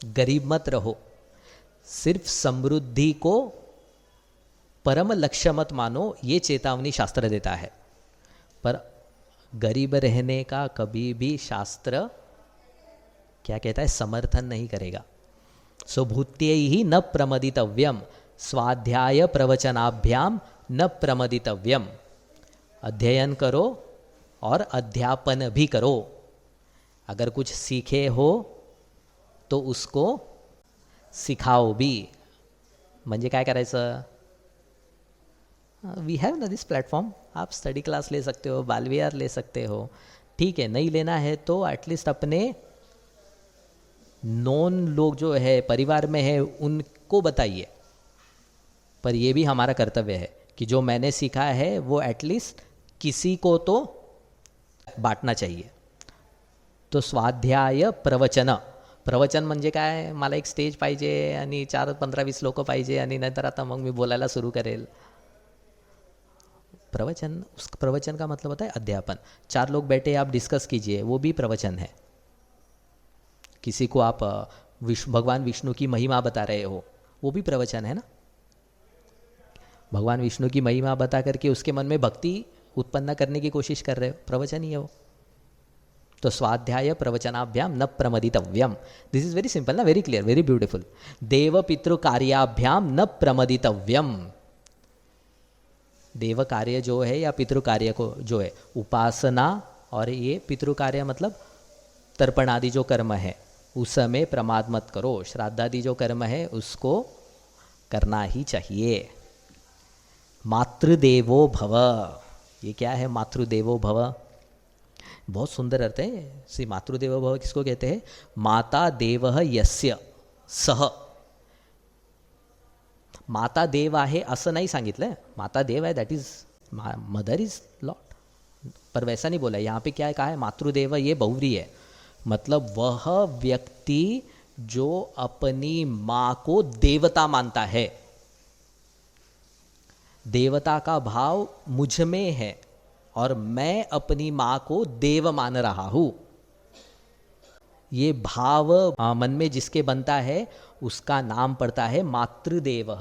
गरीब मत रहो। सिर्फ समृद्धि को परम लक्ष्य मत मानो, ये चेतावनी शास्त्र देता है। पर गरीब रहने का कभी भी शास्त्र क्या कहता है? समर्थन नहीं करेगा। सो भूत्यै ही न प्रमदितव्यम, स्वाध्याय प्रवचनाभ्याम न प्रमदितव्यम। अध्ययन करो और अध्यापन भी करो। अगर कुछ सीखे हो तो उसको सिखाओ भी। म्हणजे काय करायचं? वी हैव ना दिस प्लेटफॉर्म, आप स्टडी क्लास ले सकते हो, बालविहार ले सकते हो, ठीक है। नहीं लेना है तो एटलीस्ट अपने नॉन लोग जो है परिवार में है उनको बताइए। पर यह भी हमारा कर्तव्य है कि जो मैंने सीखा है वो एटलीस्ट किसी को तो बांटना चाहिए। तो स्वाध्याय प्रवचन, प्रवचन म्हणजे काय? मला एक स्टेज पाहिजे आणि 4-15-20 लोक पाहिजे आणि नंतर आता मग मी बोलायला सुरू करेल। प्रवचन, उस प्रवचन का मतलब होता है अध्यापन। 4 लोग बैठे आप डिस्कस कीजिए, वो भी प्रवचन है। किसी को आप भगवान विष्णु की महिमा बता रहे हो, वो भी प्रवचन है ना। भगवान विष्णु की महिमा बता करके उसके मन में भक्ति उत्पन्न करने की कोशिश कर रहे हो, प्रवचन ही है वो। तो स्वाध्याय प्रवचनाभ्याम न प्रमदितव्यम। दिस इज वेरी सिंपल ना, वेरी क्लियर, वेरी ब्यूटिफुल। देव पितृ कार्याभ्याम न प्रमदितव्यम। देव कार्य जो है या पितृ कार्य को जो है, उपासना, और ये पितृ कार्य मतलब तर्पण आदि जो कर्म है उसमें प्रमाद मत करो। श्राद्ध आदि जो कर्म है उसको करना ही चाहिए। मातृदेवो भव, ये क्या है? मातृदेवो भव बहुत सुंदर अर्थ है। श्री मातृदेवो भव किसको कहते हैं? माता देवः यस्य सह। माता देव आहे असं नाही सांगितलं, माता देव है, that is mother is Lord, पर वैसा नहीं बोला। यहाँ पे क्या कहा है? मातृदेव, ये बहुव्री है, मतलब वह व्यक्ति जो अपनी माँ को देवता मानता है। देवता का भाव मुझ में है और मैं अपनी माँ को देव मान रहा हूँ। ये भाव मन में जिसके बनता है उसका नाम पड़ता है मातृदेव।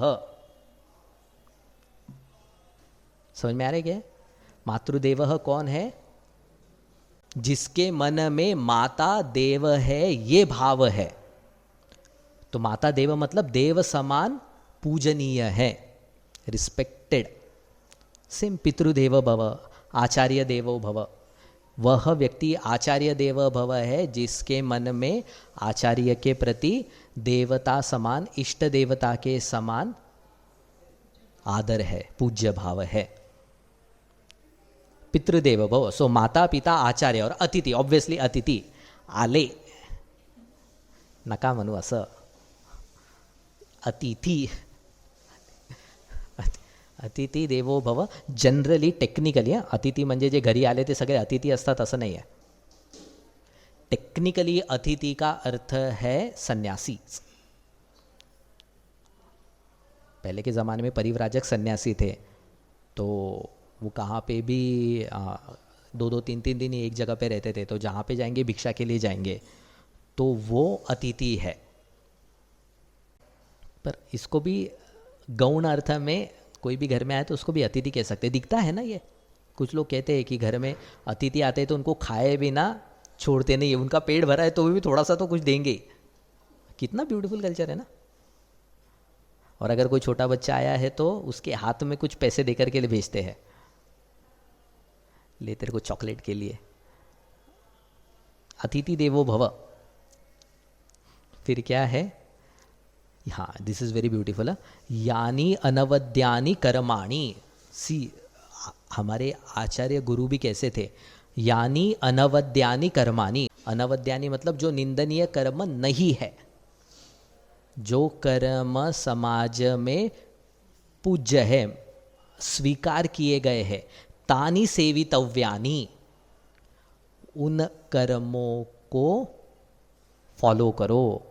समझ में आ रहा है क्या? मातृदेव कौन है? जिसके मन में माता देव है ये भाव है। तो माता देव मतलब देव समान पूजनीय है, रिस्पेक्टेड। सेम पितृदेव भव, आचार्य देवो भव। वह व्यक्ति आचार्य देव भव है जिसके मन में आचार्य के प्रति देवता समान, इष्ट देवता के समान आदर है, पूज्य भाव है। पितृदेव भव, सो माता पिता आचार्य और अतिथि। ऑब्वियसली अतिथि आले, नका म्हणू असं, अतिथि अतिथी देवो भव। जनरली टेक्निकली अतिथी म्हणजे जे घरी आले ते सगळे अतिथी असतात असं नाही आहे। टेक्निकली अतिथि का अर्थ है सन्यासी। पहले के ज़माने में परिव्राजक सन्यासी थे, तो वो कहाँ पे भी 2-2, 3-3 दिन ही एक जगह पे रहते थे। तो जहाँ पे जाएंगे भिक्षा के लिए जाएंगे, तो वो अतिथि है। पर इसको भी गौण अर्थ में कोई भी घर में आए तो उसको भी अतिथि कह सकते। दिखता है ना ये, कुछ लोग कहते हैं कि घर में अतिथि आते हैं तो उनको खाए बिना छोड़ते नहीं है, उनका पेट भरा है तो भी थोड़ा सा तो कुछ देंगे। कितना ब्यूटीफुल कल्चर है ना। और अगर कोई छोटा बच्चा आया है तो उसके हाथ में कुछ पैसे देकर के लिए भेजते हैं, ले तेरे को चॉकलेट के लिए। अतिथि देवो भव। फिर क्या है? हाँ, दिस इज वेरी ब्यूटीफुल। यानी अनवद्यानि कर्माणि। सी, हमारे आचार्य गुरु भी कैसे थे? यानी अनवद्यानि कर्माणि। अनवद्यानि मतलब जो निंदनीय कर्म नहीं है, जो कर्म समाज में पूज्य है, स्वीकार किए गए हैं, तानि सेवितव्यानि, उन कर्मों को फॉलो करो।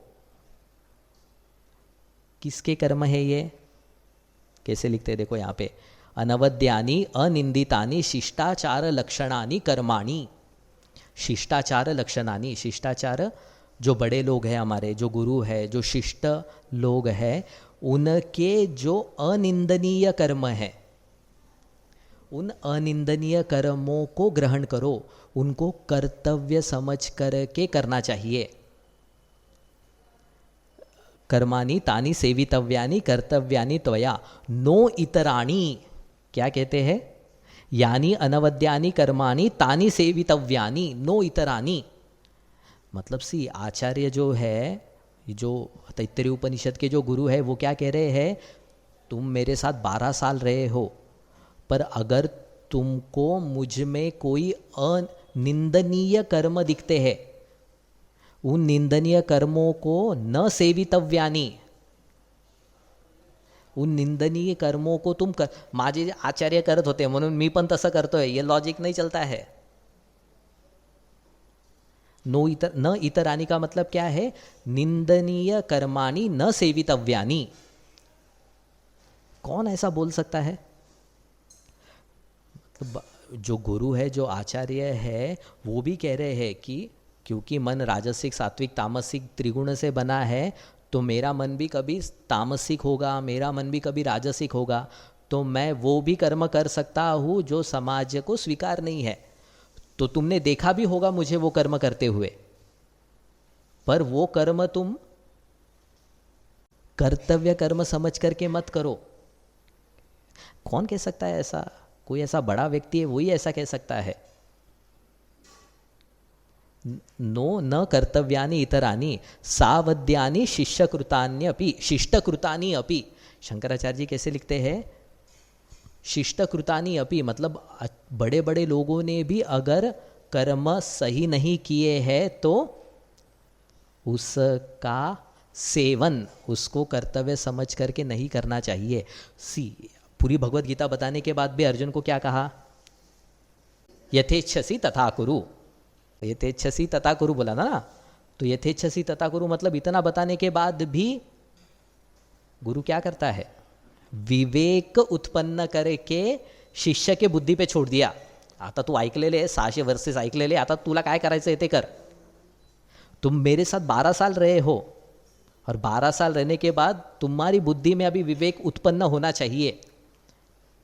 किसके कर्म है ये? कैसे लिखते हैं देखो यहाँ पे, अनवद्यानि अनिंदितानि शिष्टाचार लक्षणानि कर्माणि। शिष्टाचार लक्षणानि, शिष्टाचार जो बड़े लोग हैं हमारे, जो गुरु है, जो शिष्ट लोग हैं, उनके जो अनिंदनीय कर्म है, उन अनिंदनीय कर्मों को ग्रहण करो, उनको कर्तव्य समझ करके करना चाहिए। कर्माणि तानि सेवितव्यानि कर्तव्यानि त्वया नो इतराणि। क्या कहते हैं? यानी अनवद्यानि कर्माणि तानि सेवितव्यानि नो इतराणि। मतलब सी आचार्य जो है, जो तैत्तरीय उपनिषद के जो गुरु है, वो क्या कह रहे हैं? तुम मेरे साथ 12 साल रहे हो, पर अगर तुमको मुझ में कोई अनिंदनीय कर्म दिखते हैं, उन निंदनीय कर्मों को न सेवितव्यानी, उन निंदनीय कर्मों को तुम कर, माझे आचार्य करत होते म्हणून मी पण तसं करतोय, ये लॉजिक नहीं चलता है। न इतरानी का मतलब क्या है? निंदनीय कर्माणि न सेवितव्यानी। कौन ऐसा बोल सकता है? जो गुरु है, जो आचार्य है, वो भी कह रहे हैं कि क्योंकि मन राजसिक सात्विक तामसिक त्रिगुण से बना है, तो मेरा मन भी कभी तामसिक होगा, मेरा मन भी कभी राजसिक होगा, तो मैं वो भी कर्म कर सकता हूँ जो समाज को स्वीकार नहीं है। तो तुमने देखा भी होगा मुझे वो कर्म करते हुए, पर वो कर्म तुम कर्तव्य कर्म समझ करके मत करो। कौन कह सकता है ऐसा? कोई ऐसा बड़ा व्यक्ति है वही ऐसा कह सकता है। नो न कर्तव्यानि इतरानि सावद्यानि शिष्यकृतान्यपि शिष्टकृतानि अपि। शंकराचार्य जी कैसे लिखते हैं? शिष्टकृतानि अपि मतलब बड़े बड़े लोगों ने भी अगर कर्म सही नहीं किए हैं तो उसका सेवन, उसको कर्तव्य समझ करके नहीं करना चाहिए। पूरी भगवत गीता बताने के बाद भी अर्जुन को क्या कहा? यथेच्छसि तथा कुरु। यथेच्छसि तथा कुरु बोला ना, तो यथेच्छसि तथा कुरु मतलब इतना बताने के बाद भी गुरु क्या करता है? विवेक उत्पन्न करके शिष्य के बुद्धी पे छोड़ दिया। आता तू ऐकलेले 600 वर्सेस ऐकलेले, आता तुला काय करायचं ते कर। तुम मेरे साथ 12 साल रहे हो, और 12 साल रहने के बाद तुम्हारी बुद्धि में अभी विवेक उत्पन्न होना चाहिए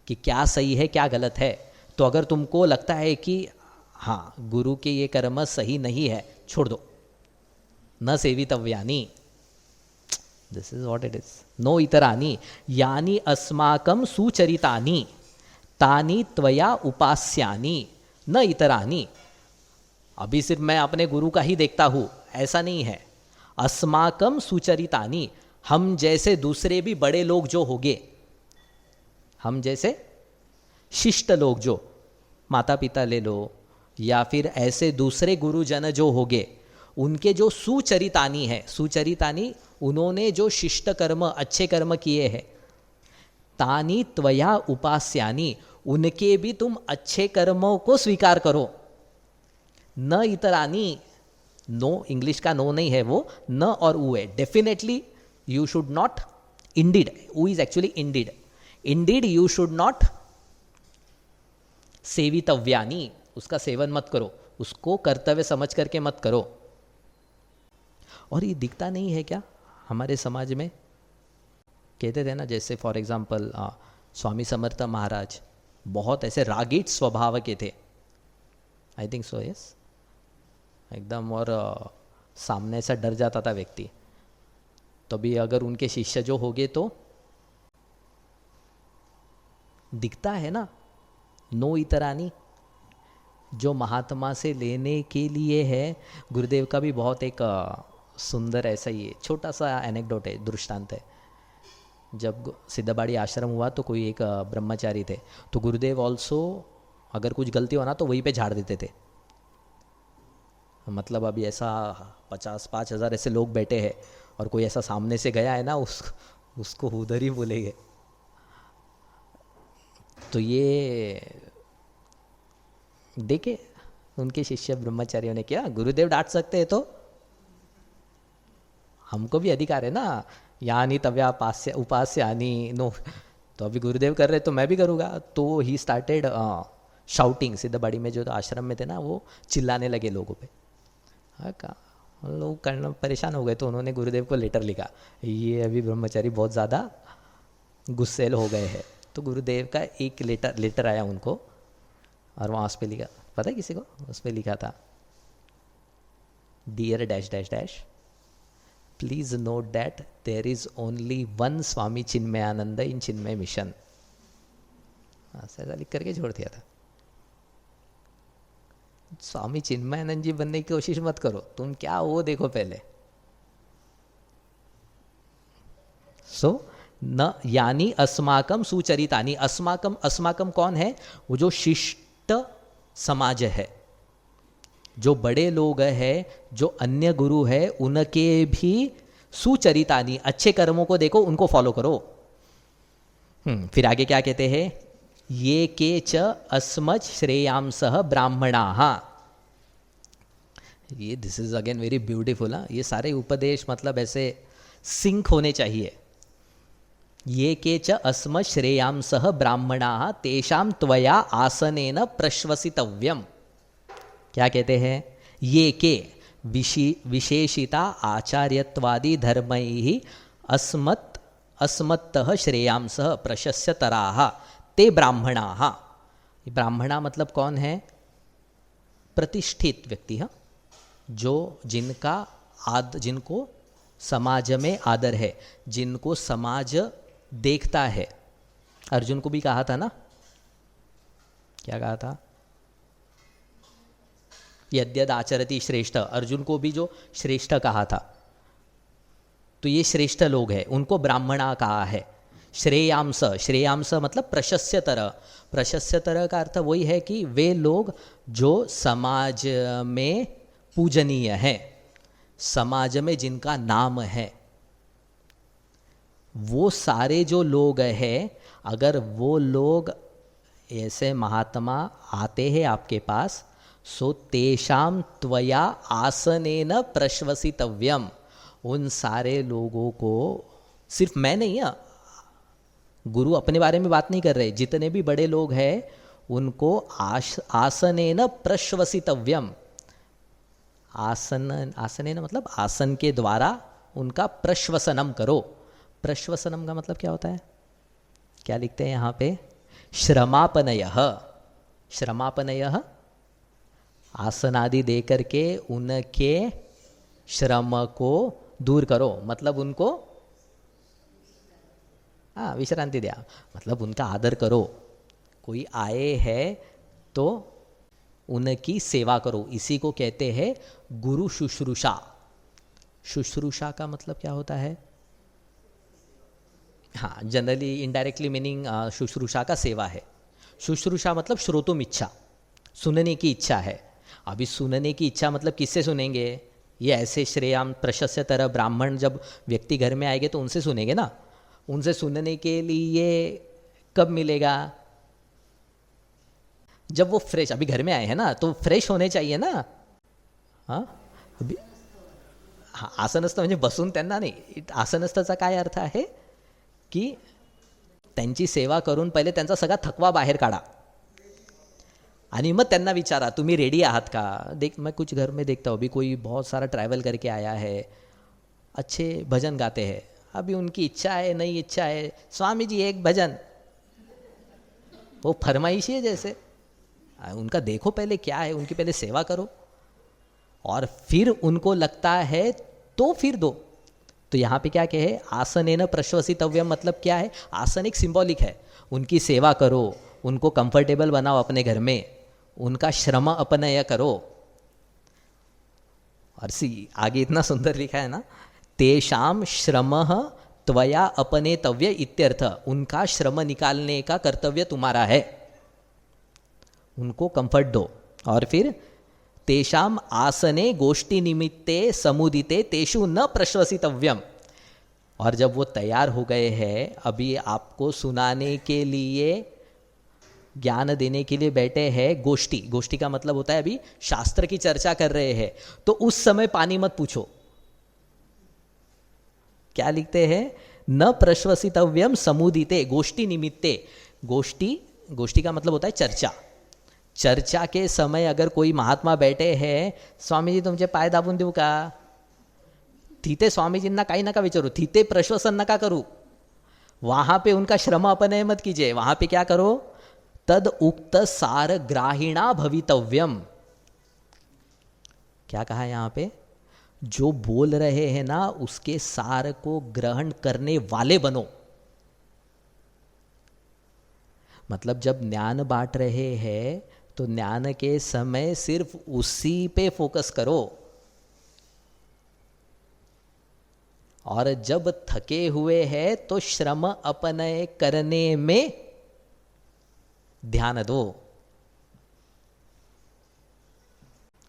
कि क्या सही है क्या गलत है। तो अगर तुमको लगता है कि हाँ गुरु के ये कर्म सही नहीं है, छोड़ दो। न सेवितव्यानि, this is what it is. नो इतरानि यानी अस्माकं सुचरितानि तानि त्वया उपास्यानि न इतरानि। अभी सिर्फ मैं अपने गुरु का ही देखता हूँ, ऐसा नहीं है। अस्माकं सुचरितानि, हम जैसे दूसरे भी बड़े लोग जो होंगे, हम जैसे शिष्ट लोग जो माता पिता ले लो, या फिर ऐसे दूसरे गुरुजन जो होंगे, उनके जो सुचरितानी है, सुचरितानी उन्होंने जो शिष्ट कर्म अच्छे कर्म किए हैं, तानी त्वया उपास्यानि, उनके भी तुम अच्छे कर्मों को स्वीकार करो। न इतरानी, नो इंग्लिश का नो नहीं है वो, न और ऊ है। Definitely you should not, indeed, ऊ is actually indeed, indeed you should not सेवितव्यानि, उसका सेवन मत करो, उसको कर्तव्य समझ करके मत करो। और ये दिखता नहीं है क्या हमारे समाज में? कहते थे ना, जैसे फॉर एग्जाम्पल स्वामी समर्थ महाराज बहुत ऐसे रागीट स्वभाव के थे, आई थिंक सो, यस, एकदम, और सामने से डर जाता था व्यक्ति। तभी अगर उनके शिष्य जो होंगे तो दिखता है ना, नो इतरानी, जो महात्मा से लेने के लिए है। गुरुदेव का भी बहुत एक सुंदर ऐसा ही छोटा सा एनेक्डोट है, दृष्टांत है। जब सिद्धबाड़ी आश्रम हुआ तो कोई एक ब्रह्मचारी थे, तो गुरुदेव ऑल्सो अगर कुछ गलती हो ना तो वहीं पे झाड़ देते थे। मतलब अभी ऐसा 50,000 ऐसे लोग बैठे हैं और कोई ऐसा सामने से गया है ना, उसको उधर ही बोलेंगे। तो ये देखे उनके शिष्य ब्रह्मचारियों ने क्या, गुरुदेव डांट सकते हैं तो हमको भी अधिकार है ना, यानी तव्या पास्य उपास्य यानी नो, तो अभी गुरुदेव कर रहे तो मैं भी करूँगा। तो ही स्टार्टेड शाउटिंग, सिद्धबाड़ी में जो आश्रम में थे ना वो चिल्लाने लगे लोगों पे। हाँ का लोग करना परेशान हो गए, तो उन्होंने गुरुदेव को लेटर लिखा, ये अभी ब्रह्मचारी बहुत ज़्यादा गुस्सेल हो गए हैं। तो गुरुदेव का एक लेटर आया उनको, और वहाँ उस पर लिखा, पता है किसी को, उस पर लिखा था, dear dash dash dash, please note that there is only one Swami Chinmayananda in Chinmaya Mission. ऐसा लिख करके छोड़ दिया था। स्वामी चिन्मयानंद जी बनने की कोशिश मत करो, तुम क्या हो देखो पहले। सो न यानी अस्माकम सुचरितानी, अस्माकम, अस्माकम कौन है, वो जो शिष्ट समाज है, जो बड़े लोग हैं, जो अन्य गुरु है, उनके भी सुचरितानी, अच्छे कर्मों को देखो, उनको फॉलो करो। फिर आगे क्या कहते हैं, ये के च अस्मत् श्रेयांसः ब्राह्मणाः। ये this is again very beautiful. ये सारे उपदेश मतलब ऐसे सिंक होने चाहिए। ये के च अस्मत् श्रेयांसः ब्राह्मणाः तेषां त्वया आसनेन प्रश्वसितव्यम। क्या कहते हैं, ये के विशेषिता आचार्यत्वादि धर्मैः अस्मत्तः श्रेयांसः प्रशस्यतराः ते ब्राह्मणाः। ब्राह्मणा मतलब कौन है, प्रतिष्ठित व्यक्ति है, जो जिनको समाज में आदर है, जिनको समाज देखता है। अर्जुन को भी कहा था ना, क्या कहा था, यद्यद आचरति श्रेष्ठ, अर्जुन को भी जो श्रेष्ठ कहा था। तो ये श्रेष्ठ लोग हैं, उनको ब्राह्मणा कहा है। श्रेयांस, श्रेयांस मतलब प्रशस्यतर। प्रशस्यतर का अर्थ वही है कि वे लोग जो समाज में पूजनीय हैं, समाज में जिनका नाम है, वो सारे जो लोग हैं, अगर वो लोग ऐसे महात्मा आते हैं आपके पास, सो तेषां त्वया आसनेन प्रश्वसितव्यम। उन सारे लोगों को, सिर्फ मैं नहीं, गुरु अपने बारे में बात नहीं कर रहे, जितने भी बड़े लोग हैं उनको आसनेन प्रश्वसितव्यम। आसनेन मतलब आसन के द्वारा उनका प्रश्वसनम करो। प्रश्वसनम का मतलब क्या होता है, क्या लिखते हैं यहाँ पे, श्रमापनयः। श्रमापनयः आसनादि दे करके उनके श्रम को दूर करो, मतलब उनको विश्रांति दिया, मतलब उनका आदर करो। कोई आए है तो उनकी सेवा करो, इसी को कहते हैं गुरु शुश्रूषा। शुश्रूषा का मतलब क्या होता है, हाँ, जनरली इनडायरेक्टली मीनिंग शुश्रूषा का सेवा है। शुश्रूषा मतलब श्रोतुम इच्छा, सुनने की इच्छा है। अभी सुनने की इच्छा मतलब किससे सुनेंगे, ये ऐसे श्रेयाम प्रशस्य तरह ब्राह्मण जब व्यक्ति घर में आएंगे तो उनसे सुनेंगे ना। उनसे सुनने के लिए कब मिलेगा, जब वो फ्रेश, अभी घर में आए हैं ना तो फ्रेश होने चाहिए ना। हाँ अभी आसनस्थ म्हणजे बसून त्यांना नाही, आसनस्थचा काय अर्थ आहे की त्यांची सेवा करून पहिले त्यांचा सगळा थकवा बाहेर काढा आणि मग त्यांना विचारा तुम्ही रेडी आहात का। देख मैं कुछ घर में देखता हूँ, अभी कोई बहुत सारा ट्रैवल करके आया है, अच्छे भजन गाते हैं, अभी उनकी इच्छा है, नई इच्छा है, स्वामी जी एक भजन, वो फरमाइशी है जैसे। उनका देखो पहले क्या है, उनकी पहले सेवा करो और फिर उनको लगता है तो फिर दो। तो यहाँ पे क्या कहे, आसनेन प्रश्वसितव्यम मतलब क्या है, आसन एक सिंबॉलिक है, उनकी सेवा करो, उनको कंफर्टेबल बनाओ अपने घर में, उनका श्रम अपनय करो। और आगे इतना सुंदर लिखा है ना, तेषाम श्रमः त्वया अपनेतव्य इत्यर्थ, उनका श्रम निकालने का कर्तव्य तुम्हारा है, उनको कंफर्ट दो। और फिर तेषाम आसने गोष्ठी निमित्ते समुदिते तेषु न प्रश्वसितव्यम। और जब वो तैयार हो गए हैं, अभी आपको सुनाने के लिए, ज्ञान देने के लिए बैठे हैं, गोष्ठी, गोष्ठी का मतलब होता है अभी शास्त्र की चर्चा कर रहे हैं, तो उस समय पानी मत पूछो। क्या लिखते हैं? न प्रश्वसितव्यम समुदिते गोष्ठी निमित्ते। गोष्ठी का मतलब होता है चर्चा। चर्चा के समय अगर कोई महात्मा बैठे हैं, स्वामीजी तुमचे पाय दाबून देऊ का, तिथे स्वामीजींना काही नका विचारू, तिथे प्रश्वसन नका करू, वहां पे उनका श्रम अपनय मत कीजिए। वहां पे क्या करो? तद उक्त सार ग्राहिणा भवितव्यम। क्या कहा यहां पे? जो बोल रहे हैं ना उसके सार को ग्रहण करने वाले बनो। मतलब जब ज्ञान बांट रहे हैं तो ज्ञान के समय सिर्फ उसी पे फोकस करो, और जब थके हुए हैं तो श्रम अपनय करने में ध्यान दो।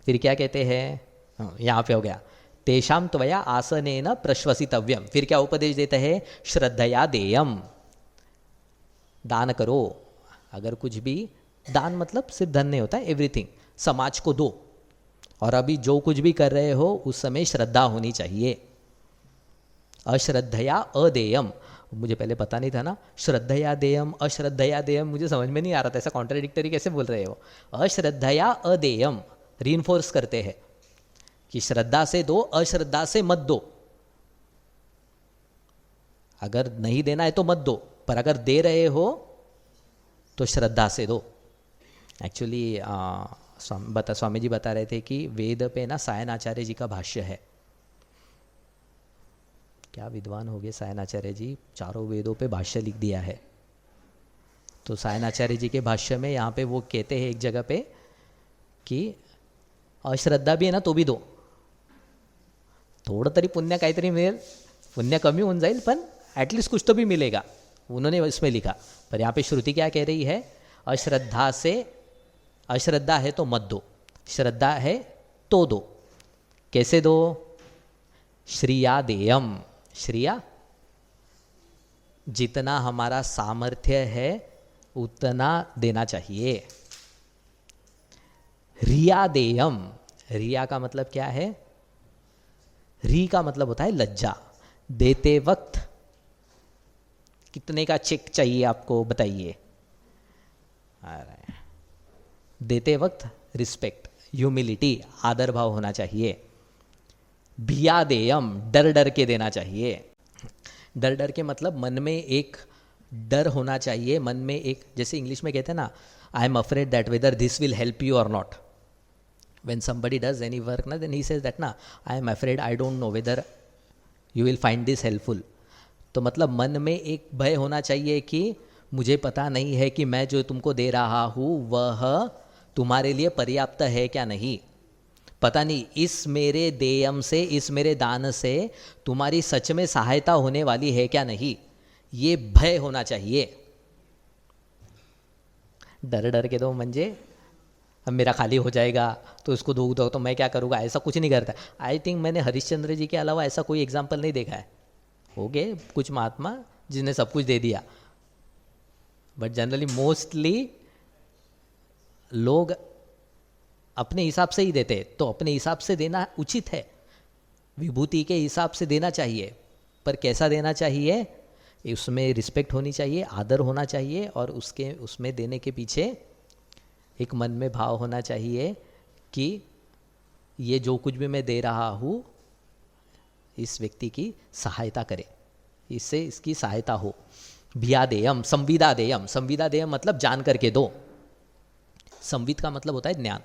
फिर क्या कहते हैं? यहां पे हो गया तेषाम त्वया आसनेन प्रश्वसितव्यम। फिर क्या उपदेश देते हैं? श्रद्धया देयम। दान करो। अगर कुछ भी, दान मतलब सिर्फ धन नहीं होता है, एवरीथिंग समाज को दो। और अभी जो कुछ भी कर रहे हो उस समय श्रद्धा होनी चाहिए। अश्रद्धया अदेयम। मुझे पहले पता नहीं था ना, श्रद्धया देयम अश्रद्धया देयम, मुझे समझ में नहीं आ रहा था ऐसा कॉन्ट्राडिक्टरी कैसे बोल रहे हो। अश्रद्धया अदेयम रीइंफोर्स करते हैं कि श्रद्धा से दो, अश्रद्धा से मत दो। अगर नहीं देना है तो मत दो, पर अगर दे रहे हो तो श्रद्धा से दो। एक्चुअली स्वामी जी बता रहे थे कि वेद पे ना सायणाचार्य जी का भाष्य है। क्या विद्वान हो गए सायणाचार्य जी, चारों वेदों पे भाष्य लिख दिया है। तो सायणाचार्य जी के भाष्य में यहाँ पे वो कहते हैं एक जगह पे कि अश्रद्धा भी है ना तो भी दो, थोड़ा तरी पुण्य काहीतरी मिळेल, पुण्य कमी होऊन जाईल पण ॲटलिस्ट कुछ तो भी मिलेगा, उन्होंने इसमें लिखा। पर यहाँ पे श्रुति क्या कह रही है? अश्रद्धा से, अश्रद्धा है तो मत दो, श्रद्धा है तो दो। कैसे दो? श्रिया देयम। श्रिया, जितना हमारा सामर्थ्य है उतना देना चाहिए। रिया देयम। रिया का मतलब क्या है? री का मतलब होता है लज्जा। देते वक्त कितने का चेक चाहिए आपको बताइए। देते वक्त रिस्पेक्ट, ह्यूमिलिटी, आदर भाव होना चाहिए। भिया देयम, डर डर के देना चाहिए। डर डर के मतलब मन में एक डर होना चाहिए, मन में एक, जैसे इंग्लिश में कहते हैं ना, I am afraid that whether this will help you or not. When somebody does any work ना, देन ही सेज दैट ना, I am afraid, I don't know whether you will find this helpful. तो मतलब मन में एक भय होना चाहिए कि मुझे पता नहीं है कि मैं जो तुमको दे रहा हूँ वह तुम्हारे लिए पर्याप्त है क्या नहीं। पता नहीं इस मेरे देयम से, इस मेरे दान से तुम्हारी सच में सहायता होने वाली है क्या नहीं, ये भय होना चाहिए। डर डर के दो म्हणजे अब मेरा खाली हो जाएगा तो उसको दो तो मैं क्या करूँगा, ऐसा कुछ नहीं करता। आई थिंक मैंने हरिश्चंद्र जी के अलावा ऐसा कोई एग्जाम्पल नहीं देखा है। हो गए कुछ महात्मा जिन्हें सब कुछ दे दिया, बट जनरली मोस्टली लोग अपने हिसाब से ही देते। तो अपने हिसाब से देना उचित है, विभूति के हिसाब से देना चाहिए, पर कैसा देना चाहिए? उसमें रिस्पेक्ट होनी चाहिए, आदर होना चाहिए, और उसमें देने के पीछे एक मन में भाव होना चाहिए कि ये जो कुछ भी मैं दे रहा हूँ इस व्यक्ति की सहायता करे, इससे इसकी सहायता हो। भिया देयम, संविदा देयम। संविदा देयम मतलब जान करके दो। संविद का मतलब होता है ज्ञान,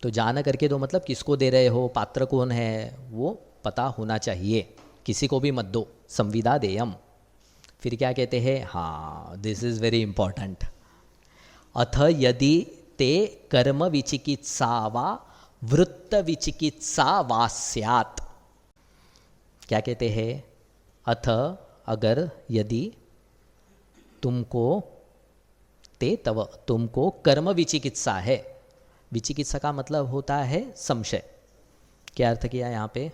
तो जान करके दो मतलब किसको दे रहे हो, पात्र कौन है, वो पता होना चाहिए, किसी को भी मत दो। संविदा देयम। फिर क्या कहते हैं? हाँ, दिस इज वेरी इंपॉर्टेंट। अथ यदि ते कर्म विचिकित्सा वा वृत्त विचिकित्सा वा स्यात्। क्या कहते हैं? अथ, अगर, यदि, तुमको, ते तव, तुमको कर्म विचिकित्सा है। विचिकित्सा का मतलब होता है संशय। क्या अर्थ किया यहाँ पे?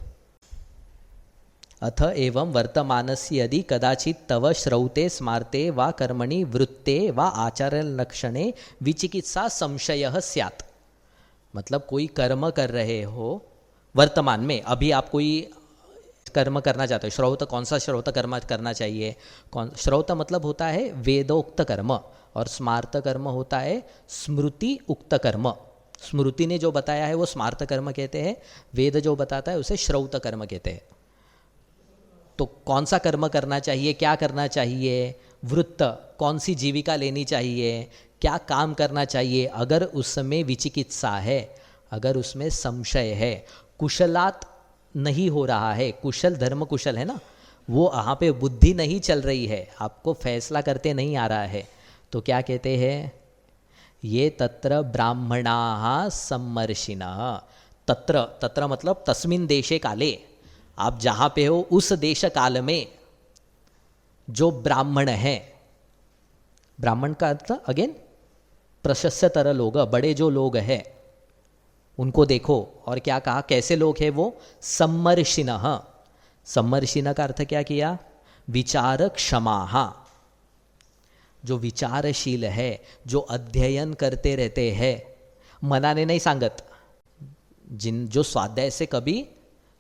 अथ एवं वर्तमानस्य यदि कदाचित तव श्रौते स्मार्ते वा कर्मणि वृत्ते वा आचार्य लक्षणे विचिकित्सा संशयः स्यात्। मतलब कोई कर्म कर रहे हो वर्तमान में, अभी आप कोई कर्म करना चाहते हो, श्रौत कौन सा श्रौत कर्म करना चाहिए, कौन श्रौत मतलब होता है वेदोक्त कर्म, और स्मार्त कर्म होता है स्मृति उक्त कर्म। स्मृति ने जो बताया है वो स्मार्त कर्म कहते हैं, वेद जो बताता है उसे श्रौत कर्म कहते हैं। तो कौन सा कर्म करना चाहिए, क्या करना चाहिए, वृत्त कौन सी जीविका लेनी चाहिए, क्या काम करना चाहिए, अगर उसमें विचिकित्सा है, अगर उसमें संशय है, कुशलात नहीं हो रहा है, कुशल धर्म कुशल है ना, वो यहाँ पे बुद्धि नहीं चल रही है, आपको फैसला करते नहीं आ रहा है, तो क्या कहते हैं, ये तत्र ब्राह्मणाः सम्मर्षिणः। तत्र तत्र मतलब तस्मिन् देशे काले, आप जहाँ पे हो उस देश काल में जो ब्राह्मण है, ब्राह्मण का अर्थ अगेन प्रशस्तर लोग, बड़े जो लोग हैं उनको देखो, और क्या कहा, कैसे लोग हैं वो, सम्मर्षिणः। सम्मर्षिणः का अर्थ क्या किया, विचार क्षमाः, जो विचारशील है, जो अध्ययन करते रहते हैं, मनाने नहीं सांगत, जिन जो स्वाध्याय से कभी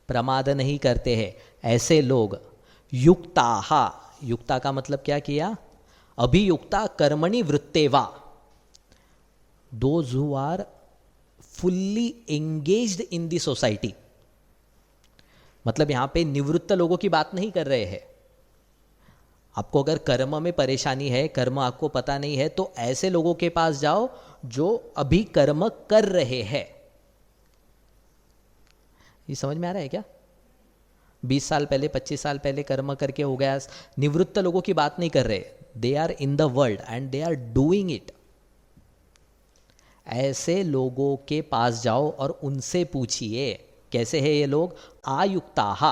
प्रमाद नहीं करते हैं, ऐसे लोग, युक्ताः, युक्ता का मतलब क्या किया, अभियुक्ता कर्मणि वृत्तेवा, those who are fully engaged in the society. मतलब यहां पे निवृत्त लोगों की बात नहीं कर रहे हैं। आपको अगर कर्म में परेशानी है, कर्म आपको पता नहीं है, तो ऐसे लोगों के पास जाओ जो अभी कर्म कर रहे हैं। ये समझ में आ रहा है क्या? 20 साल पहले 25 साल पहले कर्म करके हो गया, निवृत्त लोगों की बात नहीं कर रहे, they are in the world and they are doing it. ऐसे लोगों के पास जाओ और उनसे पूछिए कैसे है ये लोग, आयुक्ताः।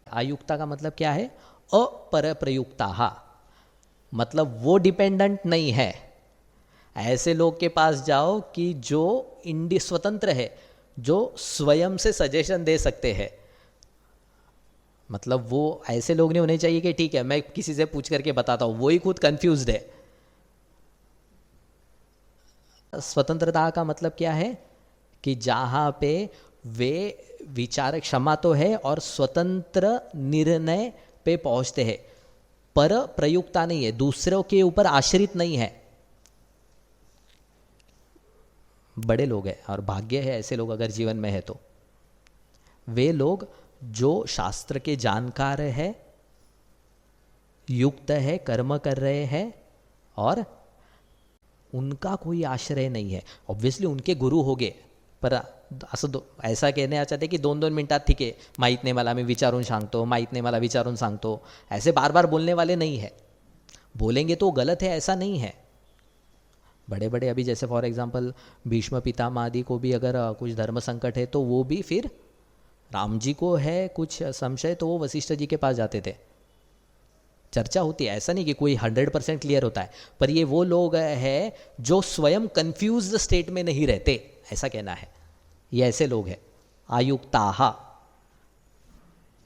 आयुक्ता का मतलब क्या है, अपरप्रयुक्ताः, मतलब वो डिपेंडेंट नहीं है। ऐसे लोग के पास जाओ कि जो स्वतंत्र है, जो स्वयं से सजेशन दे सकते हैं। मतलब वो ऐसे लोग नहीं होने चाहिए कि ठीक है मैं किसी से पूछ करके बताता हूं, वो ही खुद कंफ्यूज्ड है। स्वतंत्रता का मतलब क्या है कि जहां पे वे विचार क्षमा तो है और स्वतंत्र निर्णय पे पहुंचते हैं, पर प्रयुक्ता नहीं है, दूसरों के ऊपर आश्रित नहीं है। बड़े लोग हैं और भाग्य है ऐसे लोग अगर जीवन में है तो। वे लोग जो शास्त्र के जानकार है, युक्त है, कर्म कर रहे हैं और उनका कोई आश्रय नहीं है। ऑब्वियसली उनके गुरु होगे, पर असं ऐसा कहणे चाहते की 2-2 मिनिटात ठीक आहे, माहीत नाही मला, मी विचारून सांगतो, माहीत नाही मला, विचारून सांगतो, ऐसे बार बार बोलने वाले नहीं है। बोलेंगे तो गलत है ऐसा नहीं है। बड़े बड़े अभी जैसे फॉर एग्जांपल भीष्म पितामह आदि को भी अगर कुछ धर्म संकट है तो वो भी फिर, राम जी को है कुछ संशय तो वो वशिष्ठ जी के पास जाते थे, चर्चा होती है। ऐसा नहीं कि कोई 100% क्लियर होता है, पर ये वो लोग हैं जो स्वयं कंफ्यूज्ड स्टेट में नहीं रहते, ऐसा कहना है। ये ऐसे लोग हैं आयुक्ताः।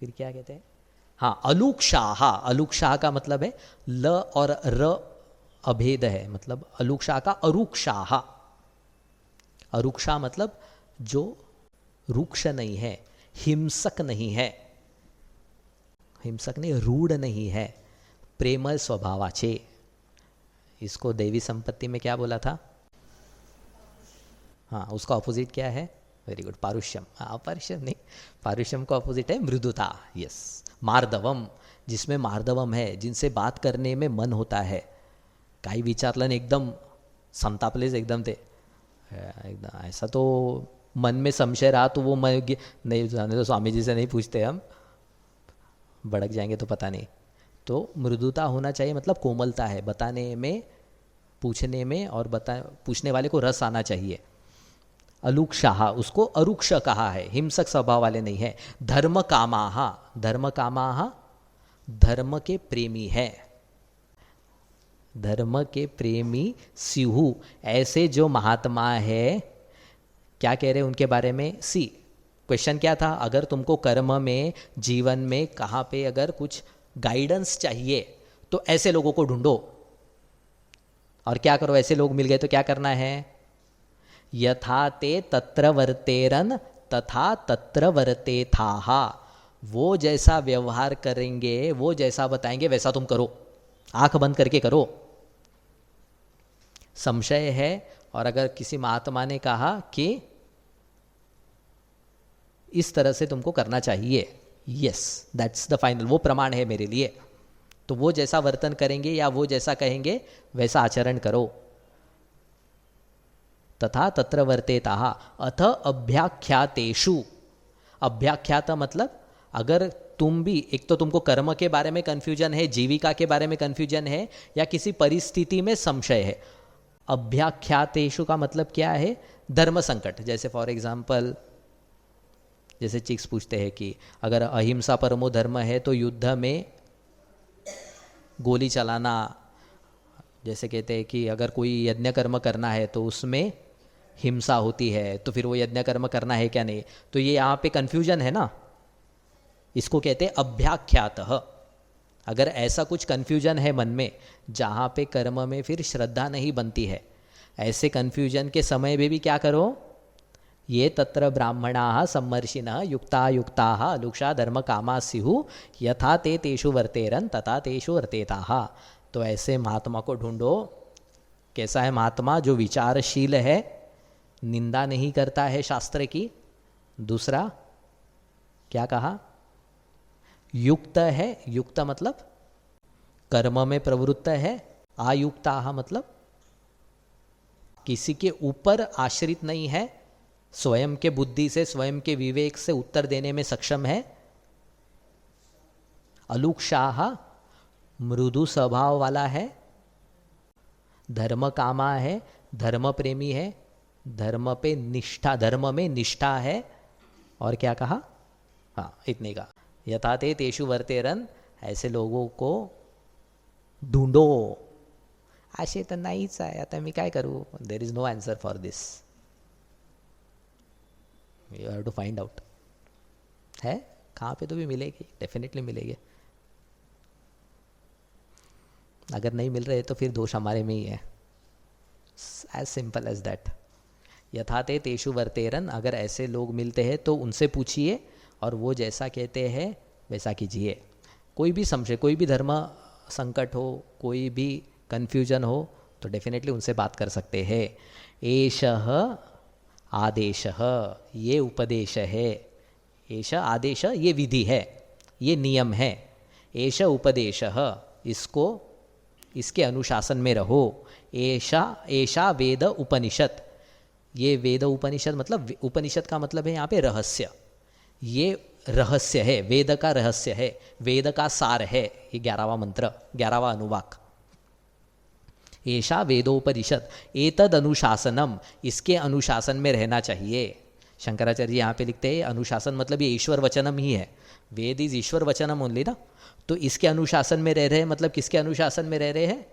फिर क्या कहते हैं, हाँ अलुक्षाः। अलुक्षाः का मतलब है ल और र अभेद है, मतलब अलुक्षा का अरुक्षाः। अरुक्षा मतलब जो रुक्ष नहीं है, हिंसक नहीं है, हिंसक नहीं, रूढ़ नहीं है, प्रेमल स्वभावाचे। इसको देवी संपत्ति में क्या बोला था, हाँ उसका ऑपोजिट क्या है, वेरी गुड, पारुष्यम। हाँ पारुष्यम नहीं, पारुष्यम का ऑपोजिट है मृदुता, यस। मार्दवम, जिसमें मार्दवम है, जिनसे बात करने में मन होता है। काही विचारलं एकदम संतापलेच एकदम ते एकदम, ऐसा तो मन में संशय रहा तो वो मैं नहीं जाने तो स्वामी जी से नहीं पूछते, हम भड़क जाएंगे तो पता नहीं। तो मृदुता होना चाहिए, मतलब कोमलता है बताने में, पूछने में, और पूछने वाले को रस आना चाहिए। अलुक्षाः, उसको अरुक्ष कहा है, हिंसक स्वभाव वाले नहीं है। धर्म कामाः, धर्म कामाः धर्म के प्रेमी है, धर्म के प्रेमी सिहु। ऐसे जो महात्मा है, क्या कह रहे हैं उनके बारे में, सी क्वेश्चन क्या था, अगर तुमको कर्म में, जीवन में कहाँ पे अगर कुछ गाइडेंस चाहिए तो ऐसे लोगों को ढूंढो। और क्या करो, ऐसे लोग मिल गए तो क्या करना है, यथा ते तत्र वर्तेरन तथा तत्र वर्तेथाः। वो जैसा व्यवहार करेंगे, वो जैसा बताएंगे वैसा तुम करो, आंख बंद करके करो। संशय है, और अगर किसी महात्मा ने कहा कि इस तरह से तुमको करना चाहिए, यस दैट्स द फाइनल, वो प्रमाण है मेरे लिए, तो वो जैसा वर्तन करेंगे या वो जैसा कहेंगे वैसा आचरण करो। तथा तत्र वर्तेताः अथ अभ्याख्यातेषु। अभ्याख्यात मतलब अगर तुम भी, एक तो तुमको कर्म के बारे में कंफ्यूजन है, जीविका के बारे में कंफ्यूजन है, या किसी परिस्थिति में संशय है। अभ्याख्यातेषु का मतलब क्या है? धर्म संकट। जैसे फॉर एग्जाम्पल, जैसे चिक्स पूछते हैं कि अगर अहिंसा परमो धर्म है तो युद्ध में गोली चलाना, जैसे कहते हैं कि अगर कोई यज्ञ कर्म करना है तो उसमें हिंसा होती है, तो फिर वो यज्ञ कर्म करना है क्या नहीं, तो ये यहाँ पे कंफ्यूजन है ना, इसको कहते हैं अभ्याख्यातः। अगर ऐसा कुछ कंफ्यूजन है मन में जहाँ पे कर्म में फिर श्रद्धा नहीं बनती है, ऐसे कंफ्यूजन के समय में भी क्या करो? ये तत्र ब्राह्मणाः सम्मर्षिणः युक्तायुक्ताः अलुक्षा धर्म कामा स्युः यथा ते तेषु वर्तेरन् तथा तेषु वर्तेताः। तो ऐसे महात्मा को ढूंढो। कैसा है महात्मा? जो विचारशील है, निंदा नहीं करता है शास्त्र की। दूसरा क्या कहा? युक्त है। युक्त मतलब कर्म में प्रवृत्त है। आयुक्ताः मतलब किसी के ऊपर आश्रित नहीं है, स्वयं के बुद्धि से, स्वयं के विवेक से उत्तर देने में सक्षम है। अलुक्षाः मृदु स्वभाव वाला है। धर्म कामा है, धर्म प्रेमी है, धर्म पे निष्ठा, धर्म में निष्ठा है। और क्या कहा? हाँ, इतने का। यथा ते तेषु वर्तेरन्, ऐसे लोगों को ढूंढो। असे तर नाहीच आहे, आता मी काय करू? There is no answer for this, you have to find out. है कहाँ पे तो भी मिलेगी, डेफिनेटली मिलेगी। अगर नहीं मिल रहे तो फिर दोष हमारे में ही है, एज सिंपल एज दैट। यथा ते तेषु वर्तेरन्, अगर ऐसे लोग मिलते हैं तो उनसे पूछिए और वो जैसा कहते हैं वैसा कीजिए। कोई भी संशय, कोई भी धर्म संकट हो, कोई भी कन्फ्यूजन हो, तो डेफिनेटली उनसे बात कर सकते हैं। एषः आदेशः, ये उपदेश है। एष आदेश, ये विधि है, ये नियम है। एष उपदेशः, इसको, इसके अनुशासन में रहो। एषा वेद उपनिषद, ये वेद उपनिषद मतलब, उपनिषद का मतलब है यहाँ पे रहस्य। ये रहस्य है, वेद का रहस्य है, वेद का सार है। ये 11वां मंत्र, 11वां अनुवाक। एषा वेदोपनिषद एतद अनुशासनम, इसके अनुशासन में रहना चाहिए। शंकराचार्य यहाँ पे लिखते हैं अनुशासन मतलब ये ईश्वर वचनम ही है। वेद इज ईश्वर वचनम ओनली ना, तो इसके अनुशासन में रह रहे हैं, मतलब किसके अनुशासन में रह रहे हैं?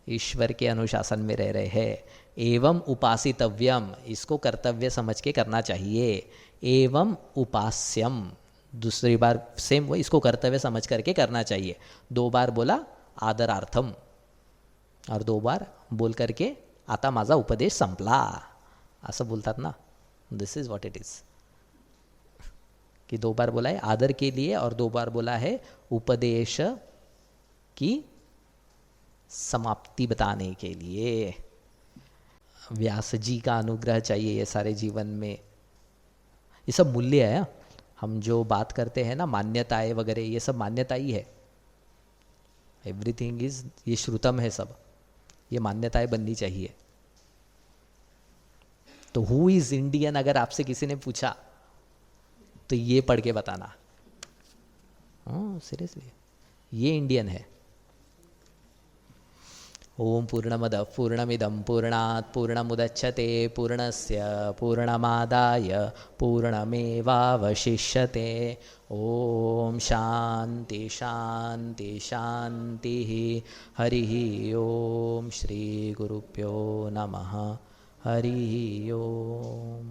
ईश्वर के अनुशासन में रह रहे हैं। एवं उपासितव्यम, इसको कर्तव्य समझ के करना चाहिए। एवं उपास्यम, दूसरी बार सेम वो, इसको कर्तव्य समझ करके करना चाहिए। 2 बार बोला आदरार्थम, और 2 बार बोल करके आता माझा उपदेश संपला, असं बोलतात ना। This is what it is, कि 2 बार बोला है आदर के लिए और 2 बार बोला है उपदेश की समाप्ति बताने के लिए। व्यास जी का अनुग्रह चाहिए ये सारे जीवन में। ये सब मूल्य है। हम जो बात करते हैं ना, मान्यताएं वगैरह, ये सब मान्यता ही है। एवरीथिंग इज, ये श्रुतम है सब, ये मान्यताएं बननी चाहिए। तो हु इज इंडियन अगर आपसे किसी ने पूछा तो ये पढ़ के बताना। सीरियसली ये इंडियन है। ओम पूर्णमद पूर्णमिदं पूर्णात् पूर्णमुदच्छते पूर्णस्य पूर्णमादाय पूर्णमेवावशिष्यते। ओम शांति शांति शांति। हरि ओम श्री गुरुभ्यो नमः। हरि ओम।